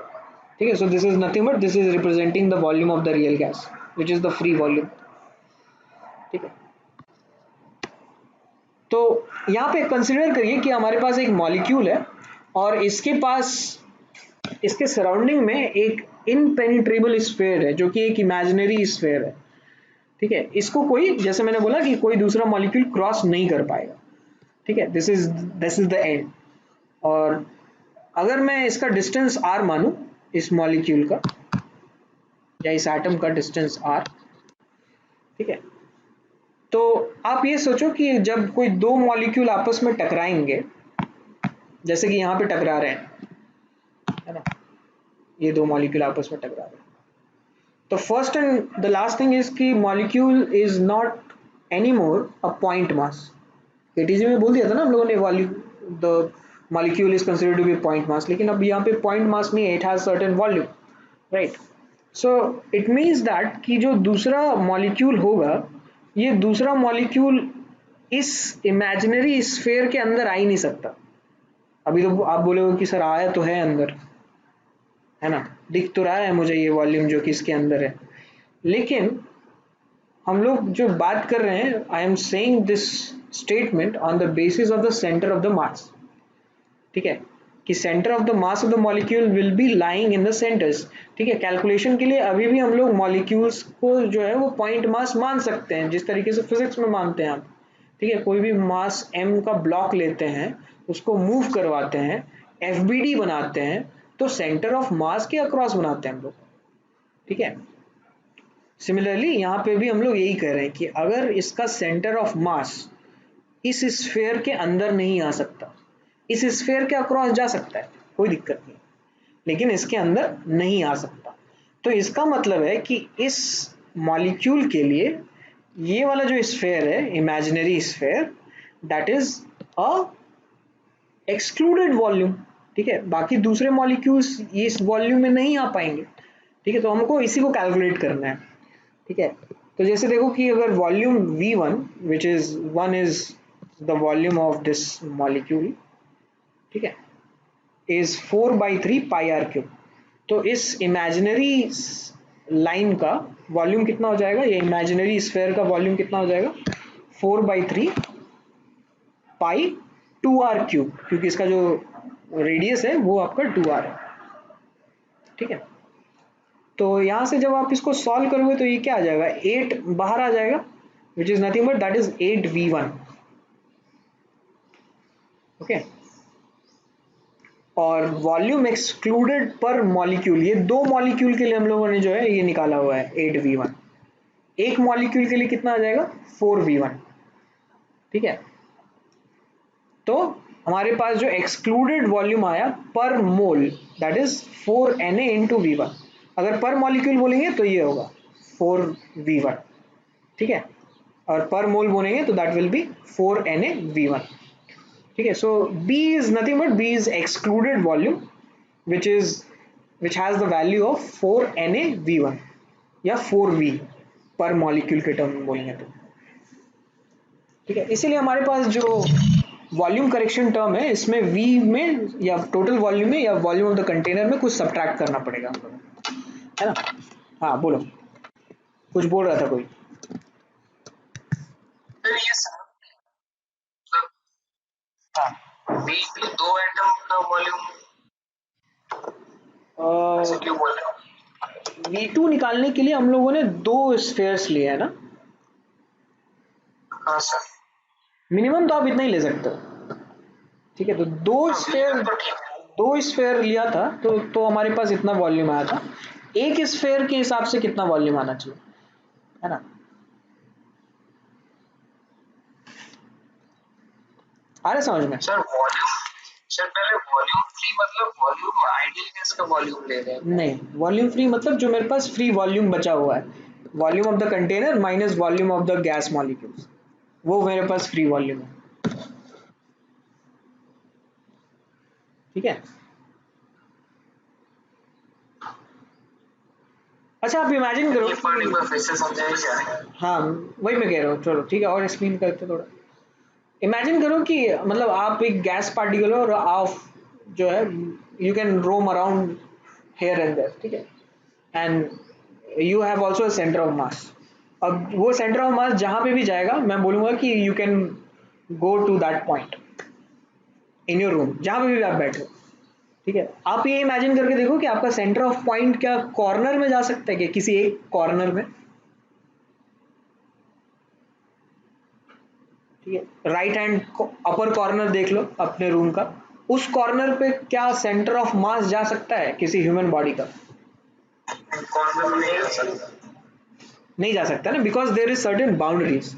ठीक है। सो this is nothing but this is representing the volume of the real gas which is the free volume, ठीक है। तो यहाँ पे कंसिडर करिए कि हमारे पास एक मॉलिक्यूल है और इसके पास इसके सराउंडिंग में एक इनपेनिट्रेबल स्फेयर है जो कि एक इमेजिनरी स्फेयर है, ठीक है। इसको कोई, जैसे मैंने बोला कि कोई दूसरा मॉलिक्यूल क्रॉस नहीं कर पाएगा, ठीक है, दिस इज द एंड। और अगर मैं इसका डिस्टेंस r मानूं, इस मॉलिक्यूल का या इस एटम का डिस्टेंस r, ठीक है, तो आप ये सोचो कि जब कोई दो मॉलिक्यूल आपस में टकराएंगे, जैसे कि यहाँ पे टकरा रहे हैं, है ना, ये दो मॉलिक्यूल आपस में टकरा रहे हैं, तो first and the last thing is कि molecule is not any more a point mass. KTG में बोल दिया था ना हम लोगों ने, the molecule is considered to be point mass, लेकिन अब यहाँ पे पॉइंट मास नहीं है, it has certain volume, right. So it means that कि जो दूसरा मॉलिक्यूल होगा, ये दूसरा मॉलिक्यूल इस इमेजिनरी स्फेयर के अंदर आ ही नहीं सकता। अभी तो आप बोलोगे कि सर आया तो है अंदर, है ना, दिख तो रहा है मुझे ये वॉल्यूम जो कि इसके अंदर है, लेकिन हम लोग जो बात कर रहे हैं, I am saying this statement on the basis of the centre of the mass, ठीक है। कि centre of the mass of the molecule will be lying in the centres. ठीक है, कैलकुलेशन के लिए अभी भी हम लोग मॉलिक्यूल्स को जो है वो पॉइंट मास मान सकते हैं, जिस तरीके से फिजिक्स में मानते हैं आप। ठीक है, कोई भी मास m का ब्लॉक लेते हैं, उसको मूव करवाते हैं, FBD बनाते हैं, तो सेंटर ऑफ मास के अक्रॉस बनाते हैं हम लोग। ठीक है, सिमिलरली यहाँ पे भी हम लोग यही कह रहे हैं कि अगर इसका सेंटर ऑफ मास इस स्फीयर के अंदर नहीं आ सकता, इस स्फीयर के अक्रॉस जा सकता है, कोई दिक्कत नहीं, लेकिन इसके अंदर नहीं आ सकता, तो इसका मतलब है कि इस मॉलिक्यूल के लिए ये वाला जो स्फीयर है, imaginary sphere, that is a excluded volume. ठीक है, बाकी दूसरे मॉलिक्यूल्स इस वॉल्यूम में नहीं आ पाएंगे। ठीक है, तो हमको इसी को कैलकुलेट करना है। ठीक है, तो जैसे देखो कि अगर volume V1 which is 1 is the volume of this molecule, ठीक है, इज 4/3 पाई आर क्यूब, तो इस इमेजिनरी लाइन का वॉल्यूम कितना हो जाएगा, ये इमेजिनरी स्फीयर का वॉल्यूम कितना हो जाएगा, 4/3 पाई 2r क्यूब, क्योंकि इसका जो रेडियस है वो आपका 2r है। ठीक है, तो यहाँ से जब आप इसको सॉल्व करोगे तो ये क्या आ जाएगा, 8 बाहर आ जाएगा, which is nothing but that is 8v1। Okay, और वॉल्यूम एक्सक्लूडेड पर मॉलिक्यूल, ये दो मॉलिक्यूल के लिए हम लोगों ने जो है ये निकाला हुआ है 8v1, एक मॉलिक्यूल के लिए कितना आ जाएगा 4v1। ठीक है, तो हमारे पास जो एक्सक्लूडेड वॉल्यूम आया पर मोल that is 4Na into V1, अगर पर मॉलिक्यूल बोलेंगे तो ये होगा 4v1। ठीक है, और पर मोल बोलेंगे तो दैट विल बी 4NaV1। ठीक है, so B is nothing but B is excluded volume which has the value of 4NaV1 या 4V पर मॉलिक्यूल के टर्म में बोलेंगे तो। ठीक है, इसीलिए हमारे पास जो वॉल्यूम करेक्शन टर्म है, इसमें V में या टोटल वॉल्यूम में या वॉल्यूम ऑफ द कंटेनर में कुछ सब्ट्रैक्ट करना पड़ेगा हम लोगों को, है ना। हाँ बोलो, कुछ बोल रहा था कोई। B2 दो एटम का वॉल्यूम क्यों बोल रहे हो? V2 निकालने के लिए हम लोगों ने दो स्फीयर्स लिए है ना। हाँ सर, मिनिमम तो आप इतना ही ले सकते हो। ठीक है, तो दो स्फीयर लिया था तो हमारे पास इतना वॉल्यूम आया था। एक स्फीयर के हिसाब से कितना वॉल्यूम आना चाहिए, है ना। आ रहा समझ में सर वॉल्यूम, सर पहले वॉल्यूम फ्री मतलब वॉल्यूम आइडियल गैस का वॉल्यूम ले रहे हैं? नहीं, वॉल्यूम फ्री मतलब जो मेरे पास फ्री वॉल्यूम बचा हुआ है, volume of the container minus volume of the gas molecules, वो मेरे पास फ्री वॉल्यूम है। ठीक है, अच्छा आप इमेजिन करो, हाँ वही मैं कह रहा हूँ, चलो ठीक है और एक्सप्लेन करते थोड़ा। इमेजिन करो कि मतलब आप एक गैस पार्टिकल हो और आप जो है you can roam around here and there, ठीक है, and you have also a centre of mass. अब वो सेंटर ऑफ मास जहाँ पे भी जाएगा मैं बोलूँगा कि you can go to that point in your room, जहाँ पे भी आप बैठे हो। ठीक है, आप ये इमेजिन करके देखो कि आपका सेंटर ऑफ पॉइंट क्या कॉर्नर में जा सकता है क्या, किसी एक कॉर्नर में। ठीक है, राइट हैंड अपर कॉर्नर देख लो अपने रूम का, उस कॉर्नर पे क्या सेंटर ऑफ मास जा सकता है किसी ह्यूमन बॉडी का? कॉर्नर में नहीं जा सकता ना, because there is certain boundaries,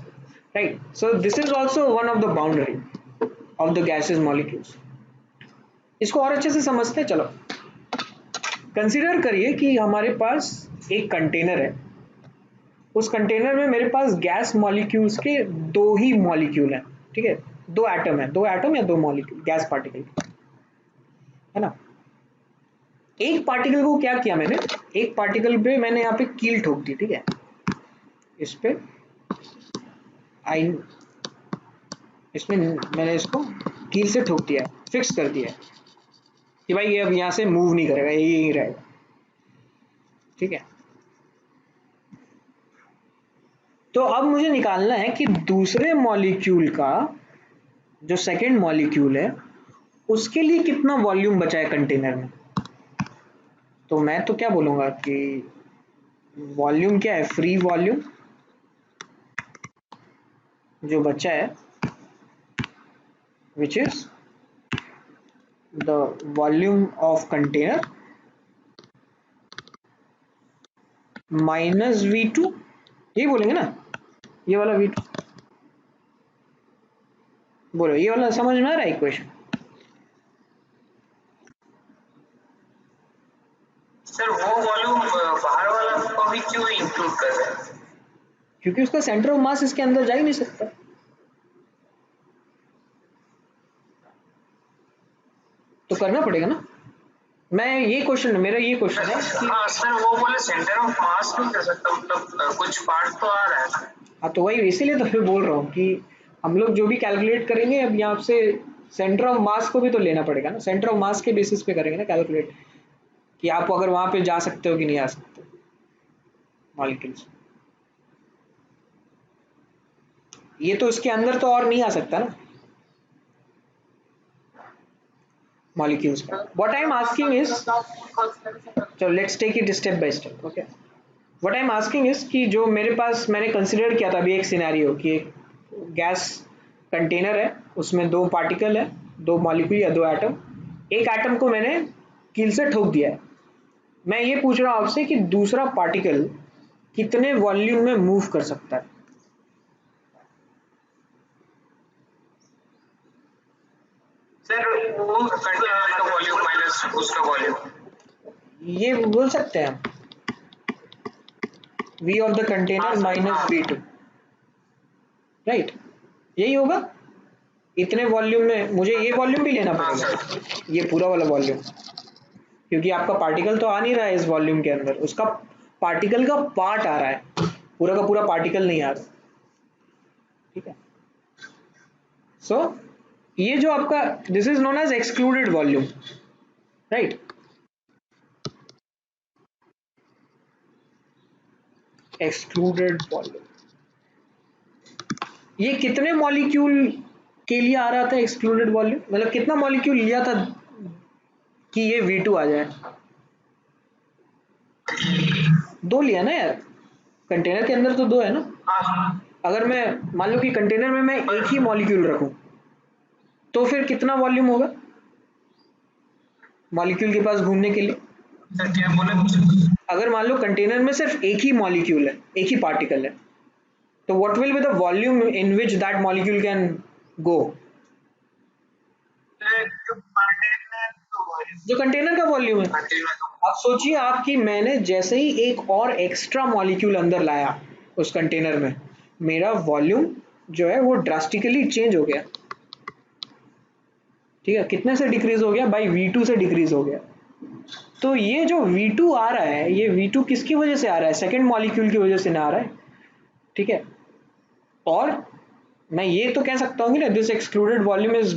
right. So this is also one of the boundary of the gases molecules. इसको और अच्छे से समझते हैं, चलो कंसीडर करिए कि हमारे पास एक कंटेनर है, उस कंटेनर में मेरे पास गैस मॉलिक्यूल्स के दो ही मॉलिक्यूल हैं। ठीक है, दो एटम है, दो एटम या दो मॉलिक्यूल गैस पार्टिकल, है ना। एक पार्टिकल को क्या किया मैंने, एक पार्टिकल पे मैंने यहाँ पे कील ठोक दी। ठीक है, इस पे आई, इसमें मैंने इसको कील से ठोक दिया, फिक्स कर दिया कि भाई ये अब यहाँ से मूव नहीं करेगा, ये यहीं रहेगा। ठीक है, तो अब मुझे निकालना है कि दूसरे मॉलिक्यूल का जो सेकंड मॉलिक्यूल है उसके लिए कितना वॉल्यूम बचा है कंटेनर में। तो मैं तो क्या बोलूँगा कि वॉल्यूम क्या है, फ्री वॉल्यूम जो बचा है which is the volume of container minus V2, यही बोलेंगे ना, ये वाला V2। बोलो ये वाला समझ में आ रहा है इक्वेशन। सर वो वॉल्यूम बाहर वाला को भी क्यों इंक्लूड कर रहे हैं? क्योंकि उसका सेंटर ऑफ मास इसके अंदर जा ही नहीं सकता, तो करना पड़ेगा ना। मैं ये क्वेश्चन, मेरा ये क्वेश्चन है कि हाँ सर वो बोले सेंटर ऑफ मास क्यों कर सकता, मतलब कुछ पार्ट तो आ रहा है। हाँ तो वही इसीलिए तो मैं बोल रहा हूँ कि हम लोग जो भी कैलकुलेट करेंगे अब यहाँ से सेंटर ऑफ मास को भी तो लेना पड़ेगा ना, सेंटर ऑफ मास के बेसिस पे करेंगे ना कैलकुलेट, कि आप अगर वहां पे जा सकते हो कि नहीं आ सकते मॉलिक्यूल्स। ये तो इसके अंदर तो और नहीं आ सकता ना मॉलिक्यूल्स का। What I am asking is, चलो let's take it step by step, okay. What I am asking is कि जो मेरे पास मैंने कंसिडर किया था अभी एक सिनेरियो कि एक गैस कंटेनर है, उसमें दो पार्टिकल है, दो मॉलिक्यूल या दो एटम। एक एटम को मैंने कील से ठोक दिया है। मैं ये पूछ रहा हूँ आपसे कि दूसरा पार्टिकल कितने वॉल्यूम में मूव कर सकता है। सर वो कंटेनर का वॉल्यूम माइनस उसका वॉल्यूम, ये बोल सकते हैं हम V of the container minus V2, right, यही होगा। इतने वॉल्यूम में मुझे ये वॉल्यूम भी लेना पड़ेगा, ये पूरा वाला वॉल्यूम, क्योंकि आपका पार्टिकल तो आ नहीं रहा है इस वॉल्यूम के अंदर, उसका पार्टिकल का पार्ट आ रहा है, पूरा का पूरा पार्टिकल नहीं आ रहा, ठीक है। सो ये जो आपका this is known as excluded volume, right. Excluded volume, ये कितने मॉलिक्यूल के लिए आ रहा था एक्सक्लूडेड वॉल्यूम, मतलब कितना मॉलिक्यूल लिया था कि ये V2 आ जाए। दो लिया ना यार, कंटेनर के अंदर तो दो है ना। अगर मैं मान लो कि कंटेनर में मैं एक ही मॉलिक्यूल रखूं तो फिर कितना वॉल्यूम होगा मॉलिक्यूल के पास घूमने के लिए। सर क्या बोले? अगर मान लो कंटेनर में सिर्फ एक ही मॉलिक्यूल है, एक ही पार्टिकल है, तो what will be the volume in which that molecule can go. जो कंटेनर का वॉल्यूम है। आप सोचिए आपकी मैंने जैसे ही एक और एक्स्ट्रा मॉलिक्यूल अंदर लाया उस कंटेनर में, मेरा वॉल्यूम जो है वो ड्रास्टिकली चेंज हो गया, ठीक है। कितने से डिक्रीज हो गया, बाई V2 से डिक्रीज हो गया। तो ये जो V2 आ रहा है, ये V2 किसकी वजह से आ रहा है, सेकेंड मॉलिक्यूल की वजह से ना आ रहा है, ठीक है। और मैं ये तो कह सकता हूँ कि ना this excluded volume is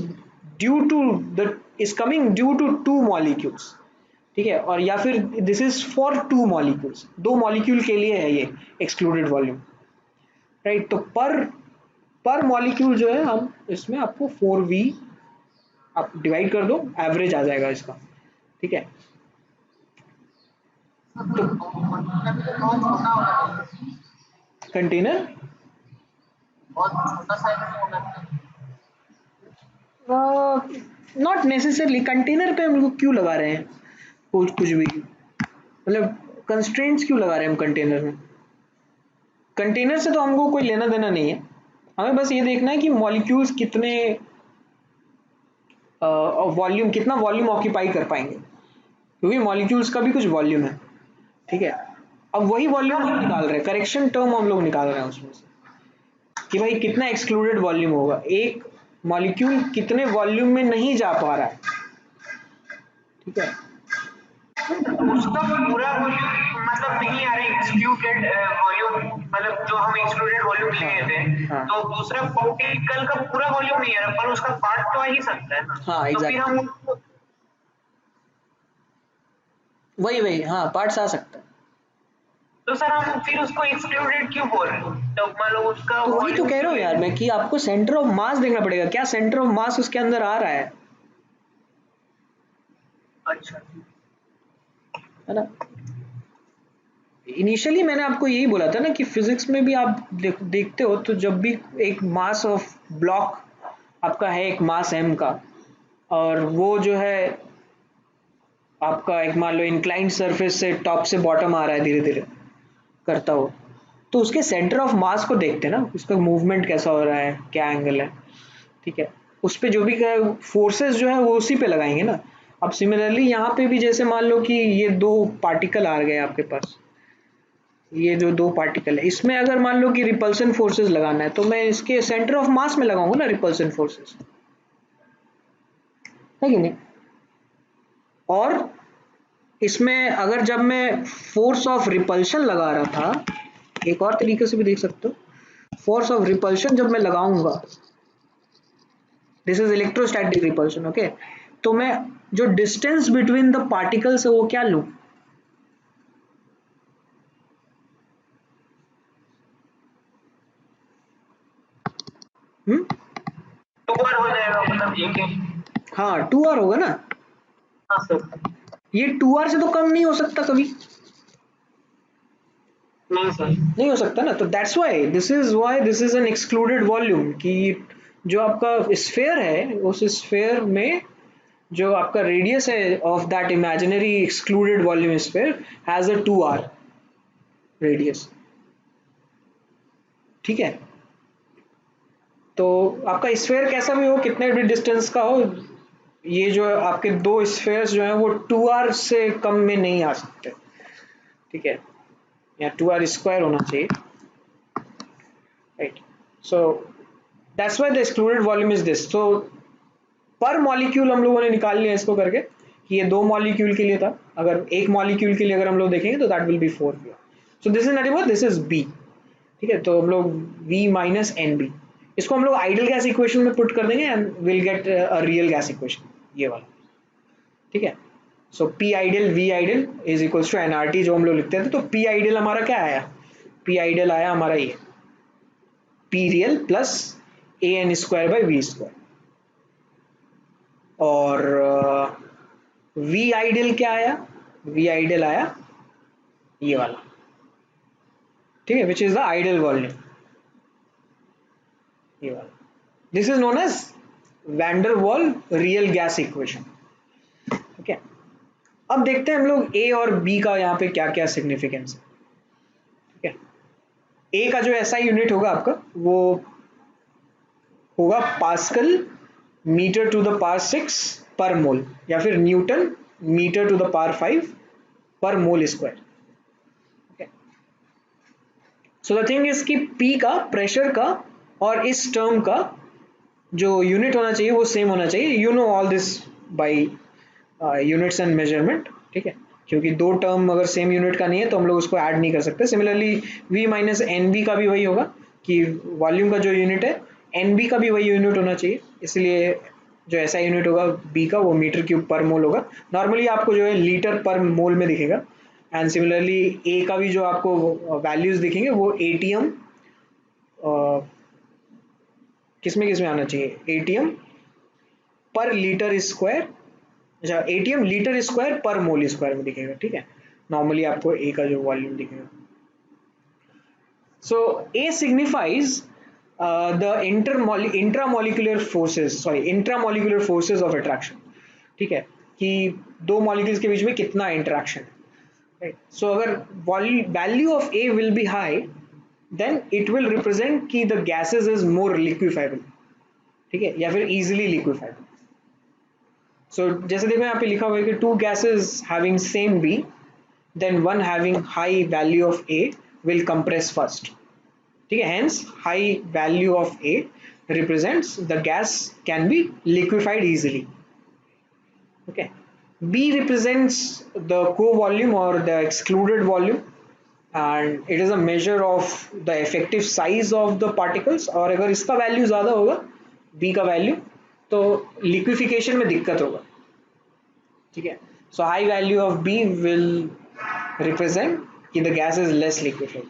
due to the is coming due to two molecules, ठीक है। और या फिर this is for two molecules, दो मॉलिक्यूल के लिए है ये एक्सक्लूडेड वॉल्यूम, राइट। तो पर मॉलिक्यूल जो है हम इसमें आपको 4V आप डिवाइड कर दो, एवरेज आ जाएगा इसका, ठीक है। तो कंटेनर नॉट नेसेसरली, कंटेनर पे हम लोग क्यों लगा रहे हैं कुछ भी, मतलब कंस्ट्रेंट्स क्यों लगा रहे हैं हम कंटेनर में। कंटेनर से तो हमको कोई लेना देना नहीं है, हमें बस ये देखना है कि मॉलिक्यूल्स कितने वॉल्यूम, कितना वॉल्यूम ऑक्यूपाई कर पाएंगे, क्योंकि मॉलिक्यूल्स का भी कुछ वॉल्यूम है, ठीक है। अब वही वॉल्यूम हम निकाल रहे हैं, करेक्शन टर्म हम लोग निकाल रहे हैं उसमें से कि भाई कितना एक्सक्लूडेड वॉल्यूम होगा, एक मॉलिक्यूल कितने वॉल्यूम में नहीं जा पा रहा है, ठीक है। उसका पूरा वॉल्यूम मतलब नहीं आ रहा है एक्सक्लूडेड वॉल्यूम, मतलब जो हम एक्सक्लूडेड वॉल्यूम लिए थे, हाँ। तो दूसरा पार्टिकल का पूरा वॉल्यूम नहीं आ रहा, पर उसका पार्ट तो आ ही सकता है ना। हाँ तो फिर हम उसको वही हाँ पार्ट्स आ सकता है। तो सर हम फिर उसको एक्सक्लूडेड क्यों बोल रहे हैं, तो मान लो उसका तो वही तो कह रहा हूँ यार मैं कि आपको सेंटर ऑफ मास देखना पड़ेगा, क्या सेंटर ऑफ मास उसके अंदर आ रहा है, अच्छा है ना। इनिशियली मैंने आपको यही बोला था ना कि फिजिक्स में भी आप देखते हो तो जब भी एक मास ऑफ ब्लॉक आपका है, एक मास m का, और वो जो है आपका एक मान लो इंक्लाइंड सरफेस से टॉप से बॉटम आ रहा है धीरे धीरे करता हो, तो उसके सेंटर ऑफ मास को देखते हैं ना, उसका मूवमेंट कैसा हो रहा है, क्या एंगल है, ठीक है। उस पे जो भी फोर्सेस जो है वो उसी पे लगाएंगे ना। अब सिमिलरली यहाँ पे भी जैसे मान लो कि ये दो पार्टिकल आ गए आपके पास, ये जो दो पार्टिकल है इसमें अगर मान लो कि रिपल्सन फोर्सेस लगाना है तो मैं इसके सेंटर ऑफ मास में लगाऊंगा ना रिपल्सन फोर्सेस, है कि नहीं। और इसमें अगर जब मैं फोर्स ऑफ रिपल्शन लगा रहा था, एक और तरीके से भी देख सकते हो, फोर्स ऑफ रिपल्शन जब मैं लगाऊंगा, this is electrostatic repulsion, okay, तो मैं जो डिस्टेंस बिटवीन द पार्टिकल्स है वो क्या लूं, हम्म, 2r हो जाएगा मतलब एक हाँ 2r होगा ना। हाँ सर ये 2r से तो कम नहीं हो सकता कभी, नहीं सर नहीं हो सकता ना। तो that's why this is an excluded volume, कि जो आपका स्फेयर है उस स्फेयर में जो आपका रेडियस है of that imaginary excluded volume sphere has a 2r radius, ठीक है। तो आपका स्फेयर कैसा भी हो, कितने भी डिस्टेंस का हो, ये जो आपके दो स्फेयर्स जो हैं वो 2r से कम में नहीं आ सकते, ठीक है, या 2r स्क्वायर होना चाहिए, right. So that's why the excluded volume is this. So per molecule हम लोगों ने निकाल लिया इसको करके कि ये दो मॉलिक्यूल के लिए था, अगर एक मॉलिक्यूल के लिए अगर हम लोग देखेंगे तो that will B 4 here। So this is nothing but this is b, ठीक है। तो हम लोग v माइनस एन बी, इसको हम लोग आइडियल गैस इक्वेशन में पुट कर देंगे and will get a real gas equation, ये वाला, ठीक है। So P ideal V ideal is equals to NRT जो हम लोग लिखते थे, तो पी आइडियल हमारा क्या आया, पी आइडियल आया हमारा ये P real plus A N square by V square, और वी आइडियल क्या आया, वी आइडियल आया ये वाला, ठीक है, which is the ideal volume, ये वाला। This is known as van der Waals real gas equation, ठीक है। अब देखते हैं हम लोग ए और बी का यहाँ पे क्या क्या सिग्निफिकेंस है, ठीक है। ए का जो एसआई यूनिट होगा आपका वो होगा pascal metre to the power 6 per mole, या फिर newton metre to the power 5 per mole square, so the thing is कि पी का प्रेशर का और इस टर्म का जो यूनिट होना चाहिए वो सेम होना चाहिए, you know all this by units and measurement, ठीक है। क्योंकि दो टर्म अगर सेम यूनिट का नहीं है तो हम लोग उसको ऐड नहीं कर सकते। Similarly v minus N B का भी वही होगा कि वॉल्यूम का जो यूनिट है एन बी का भी वही यूनिट होना चाहिए, इसलिए जो ऐसा यूनिट होगा b का वो मीटर क्यूब पर मोल होगा। नॉर्मली आपको जो है लीटर पर मोल में दिखेगा, एंड सिमिलरली a का भी जो आपको वैल्यूज दिखेंगे वो एटीएम, किसमें आना चाहिए, एटीएम पर लीटर स्क्वायर, अच्छा एटीएम लीटर स्क्वायर पर मोल स्क्वायर में दिखेगा, ठीक है। नॉर्मली आपको ए का जो वॉल्यूम दिखेगा, so A signifies the intramolecular forces, sorry intramolecular forces of attraction, ठीक है, कि दो मॉलिक्यूल्स के बीच में कितना इंटरेक्शन है, राइट। सो अगर value of A will be high then it will represent कि the gases is more liquefiable, ठीक है, या फिर इजिली लिक्विफाइबल। सो जैसे देखो यहाँ पे लिखा हुआ है कि two gases having same B then one having high value of A will compress first, ठीक है। Hence high value of A represents the gas can be liquefied easily, okay। b represents the co-volume or the excluded volume and it is a measure of the effective size of the particles, और अगर इसका value ज्यादा होगा b का value तो liquefaction में दिक्कत होगा, ठीक है। So high value of b will represent कि the gas is less liquefied.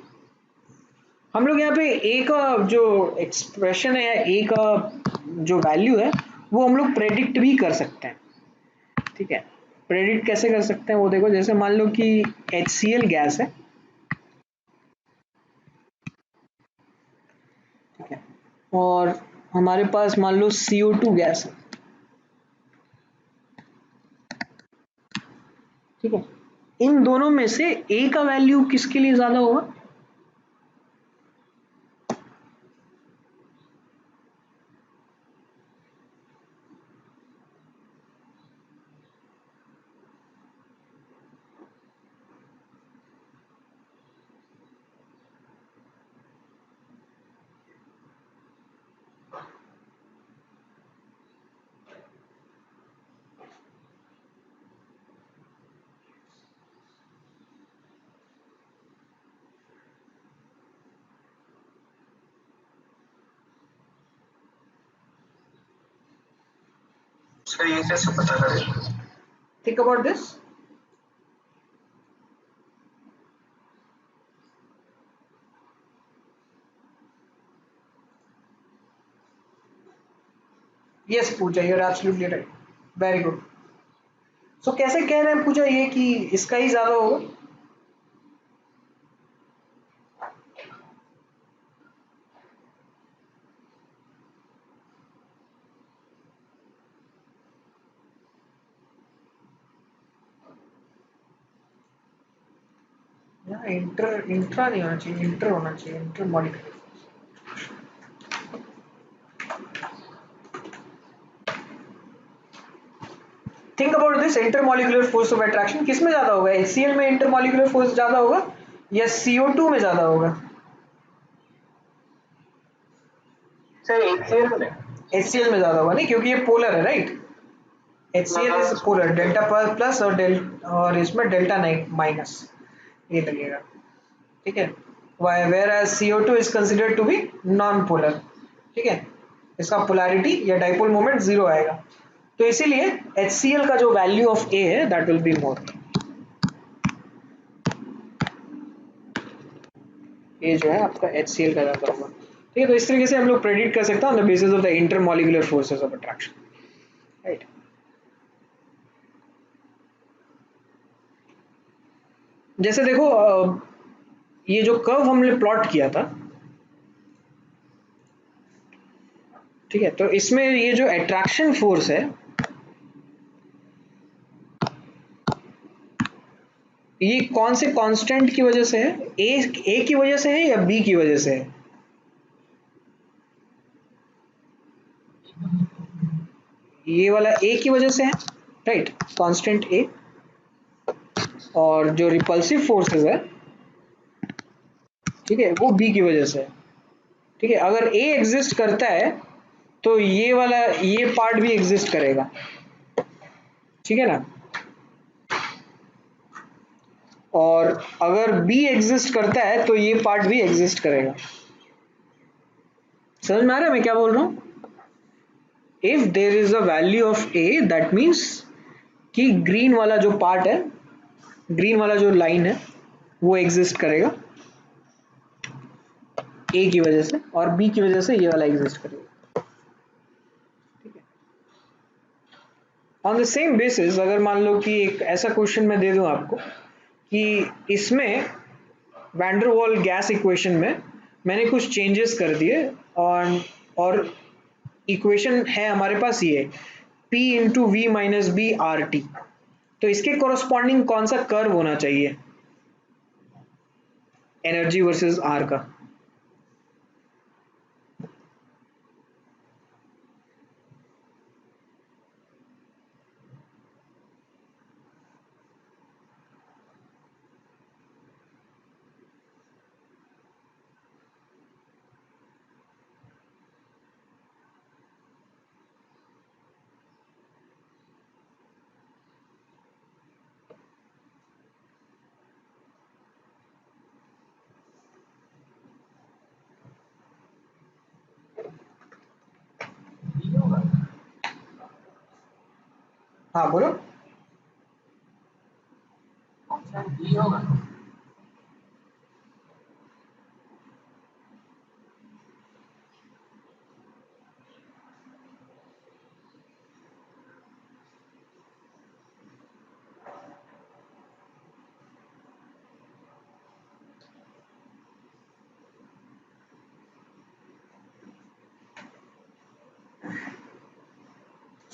हम लोग यहाँ पे a का जो एक्सप्रेशन है या a का जो वैल्यू है वो हम लोग प्रेडिक्ट भी कर सकते हैं, ठीक है। प्रेडिक्ट कैसे कर सकते हैं वो देखो, जैसे मान लो कि HCl गैस है, ठीक है, और हमारे पास मान लो CO2 गैस है, ठीक है, इन दोनों में से ए का वैल्यू किसके लिए ज्यादा होगा? सर ये कैसे पता करें? Think about this. Yes Puja, you are absolutely right, very good. So कैसे कह रहे हैं पूजा ये कि इसका ही ज्यादा होगा? इंटर इंट्रा नहीं होना चाहिए, इंटर होना चाहिए, inter molecular. Think about this intermolecular force of attraction, किस में ज्यादा होगा? HCl में इंटरमॉलिक्यूलर फोर्स ज्यादा होगा या CO2 में ज्यादा होगा? सर HCl में। HCl में ज्यादा होगा, नहीं क्योंकि ये पोलर है, right? HCl is polar, delta plus और इसमें डेल्टा माइनस ये लगेगा, ठीक है। whereas CO2 is considered to be non polar, ठीक है, इसका पोलैरिटी या डाइपोल मोमेंट जीरो आएगा, तो इसीलिए HCl का जो वैल्यू ऑफ A है दैट विल बी मोर। ये जो है आपका HCl का ज्यादा होगा, ठीक है। तो इस तरीके से हम लोग प्रेडिक्ट कर सकते हैं on the basis of the intermolecular forces of attraction, right. जैसे देखो ये जो कर्व हमने प्लॉट किया था, ठीक है, तो इसमें ये जो अट्रैक्शन फोर्स है ये कौन से कांस्टेंट की वजह से है? ए की वजह से है या बी की वजह से है? ये वाला ए की वजह से है, राइट, कांस्टेंट ए। और जो रिपल्सिव फोर्सेस है, ठीक है, वो बी की वजह से है, ठीक है। अगर ए एग्जिस्ट करता है तो ये वाला ये पार्ट भी एग्जिस्ट करेगा, ठीक है ना। और अगर बी एग्जिस्ट करता है तो ये पार्ट भी एग्जिस्ट करेगा। समझ में आ रहा है मैं क्या बोल रहा हूं? If there is a value of A that means कि ग्रीन वाला जो पार्ट है, ग्रीन वाला जो लाइन है वो एग्जिस्ट करेगा ए की वजह से, और बी की वजह से ये वाला एग्जिस्ट करेगा, ठीक है। ऑन द सेम बेसिस अगर मान लो कि एक ऐसा क्वेश्चन मैं दे दूं आपको कि इसमें वैंडरवाल गैस इक्वेशन में मैंने कुछ चेंजेस कर दिए, और इक्वेशन है हमारे पास ये P into V minus B R T, तो इसके कोरोस्पॉन्डिंग कौन सा कर्व होना चाहिए एनर्जी वर्सेस आर का? हाँ बोलो। ऑप्शन डी होगा।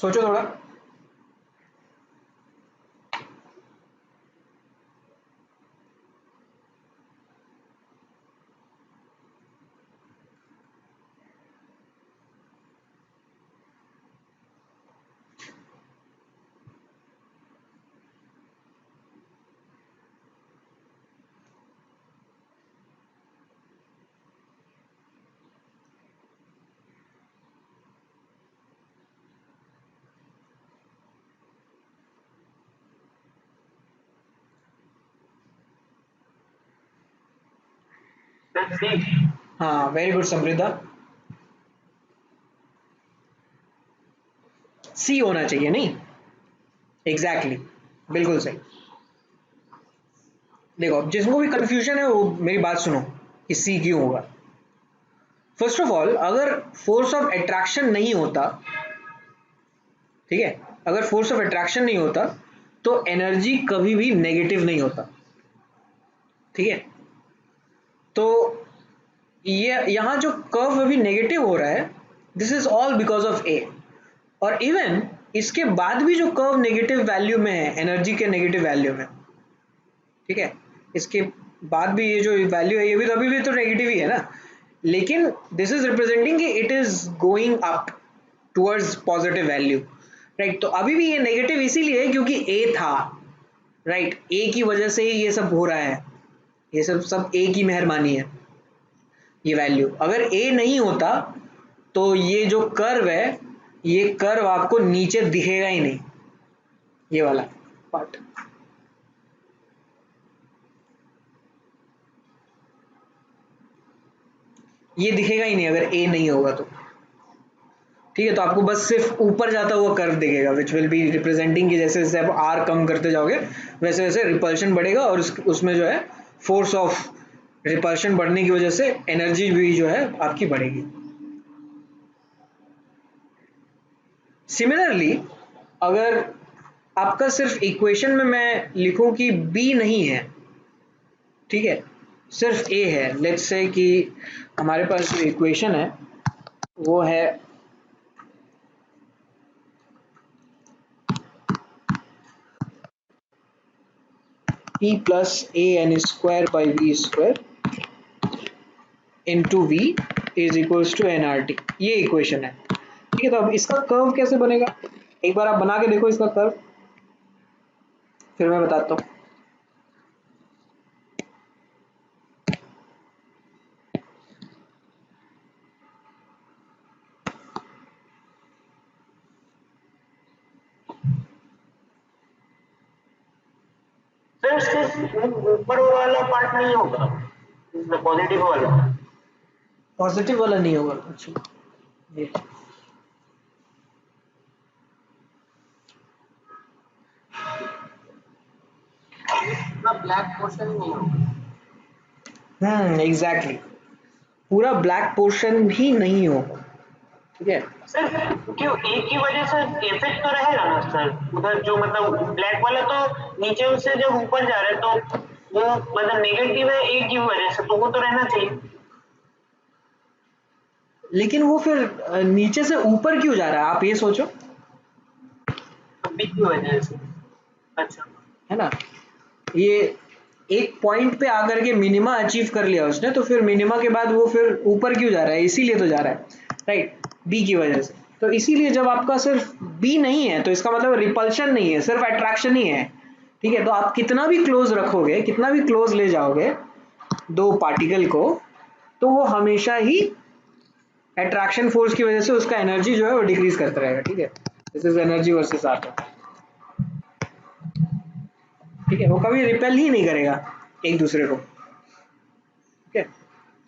सोचो थोड़ा। Let's see. हाँ, वेरी गुड समृद्धा, सी होना चाहिए नहीं, एग्जैक्टली exactly. बिल्कुल सही। देखो अब जिसको भी कंफ्यूजन है वो मेरी बात सुनो कि सी क्यों होगा। फर्स्ट ऑफ ऑल, अगर फोर्स ऑफ अट्रैक्शन नहीं होता, ठीक है, अगर फोर्स ऑफ अट्रैक्शन नहीं होता तो एनर्जी कभी भी नेगेटिव नहीं होता, ठीक है। तो ये यहाँ जो कर्व अभी नेगेटिव हो रहा है, this is all because of A. और इवन इसके बाद भी जो कर्व नेगेटिव वैल्यू में है, एनर्जी के नेगेटिव वैल्यू में, ठीक है, इसके बाद भी ये जो वैल्यू है ये भी तो अभी भी तो नेगेटिव ही है ना, लेकिन दिस इज रिप्रेजेंटिंग कि it is going up towards positive value, right. तो अभी भी ये नेगेटिव इसीलिए है क्योंकि ए था, राइट, ए की वजह से ही ये सब हो रहा है, ये सब ए की मेहरबानी है। ये वैल्यू अगर ए नहीं होता तो ये जो कर्व है, ये कर्व आपको नीचे दिखेगा ही नहीं, ये वाला पार्ट। ये दिखेगा ही नहीं अगर ए नहीं होगा तो, ठीक है। तो आपको बस सिर्फ ऊपर जाता हुआ कर्व दिखेगा, विच विल बी रिप्रेजेंटिंग कि जैसे जैसे आप आर कम करते जाओगे वैसे वैसे रिपल्शन बढ़ेगा, और उसमें जो है फोर्स ऑफ रिपल्शन बढ़ने की वजह से एनर्जी भी जो है आपकी बढ़ेगी। सिमिलरली अगर आपका सिर्फ इक्वेशन में मैं लिखूं कि बी नहीं है, ठीक है, सिर्फ ए है, लेट्स से कि हमारे पास जो इक्वेशन है वो है P plus an square by v square into v is equals to nRT, ये इक्वेशन है, ठीक है। तो अब इसका कर्व कैसे बनेगा, एक बार आप बना के देखो इसका कर्व, फिर मैं बताता हूँ। सर सिर्फ ऊपर वाला पार्ट नहीं होगा, पॉजिटिव वाला। पॉजिटिव वाला नहीं होगा, अच्छा ये ब्लैक पोर्शन नहीं होगा। एग्जैक्टली, पूरा ब्लैक पोर्शन भी नहीं होगा, ठीक है। सर क्यों, एक की वजह से इफेक्ट तो रहेगा ना सर, उधर जो मतलब ब्लैक वाला तो नीचे से जब ऊपर जा रहा है तो वो मतलब नेगेटिव है एक की वजह से, तो वो तो रहना चाहिए। लेकिन वो फिर नीचे से ऊपर क्यों जा रहा है, आप ये सोचो, बी की वजह से। अच्छा, है ना। ये एक पॉइंट पे आकर के मिनिमा अचीव कर लिया उसने, तो फिर मिनिमा के बाद वो फिर ऊपर क्यों जा रहा है, इसीलिए तो जा रहा है, राइट, बी की वजह से। तो इसीलिए जब आपका सिर्फ बी नहीं है तो इसका मतलब रिपल्शन नहीं है, सिर्फ अट्रैक्शन ही है, ठीक है। तो आप कितना भी क्लोज रखोगे, कितना भी क्लोज ले जाओगे दो पार्टिकल को, तो वो हमेशा ही अट्रैक्शन फोर्स की वजह से उसका एनर्जी जो है वो डिक्रीज करता रहेगा, ठीक है। This is energy versus R, ठीक है, वो कभी रिपेल ही नहीं करेगा एक दूसरे को, ठीक है।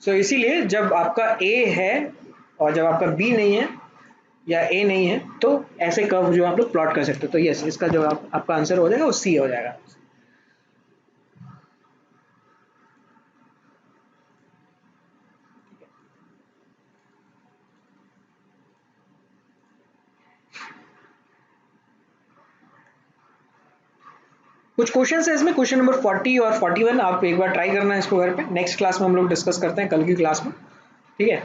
सो इसीलिए जब आपका ए है और जब आपका बी नहीं है या ए नहीं है तो ऐसे कर्व जो आप लोग प्लॉट कर सकते हो। तो यस, इसका जो आपका आंसर हो जाएगा वो सी हो जाएगा। कुछ क्वेश्चन है इसमें, क्वेश्चन नंबर 40 और 41 आप एक बार ट्राई करना है इसको घर पे, नेक्स्ट क्लास में हम लोग डिस्कस करते हैं कल की क्लास में, ठीक है।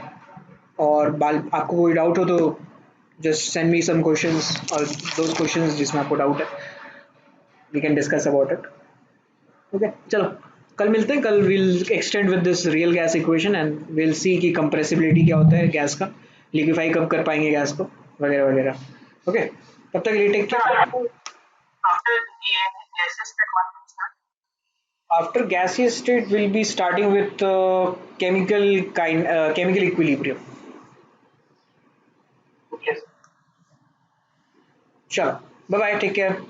और आपको कोई डाउट हो तो just send me some questions or those questions जिसमें आपको doubt है, we can discuss about it. Okay, चलो कल मिलते हैं. कल we'll extend with this real gas equation and we'll see कि compressibility क्या होता है गैस का, liquefy कब कर पाएंगे गैस को, वगैरह वगैरह. Okay, तब तक लिए take care. after the gases that one will start. After gaseous state, we'll be starting with chemical equilibrium. Yes. Sure. Bye bye. Take care.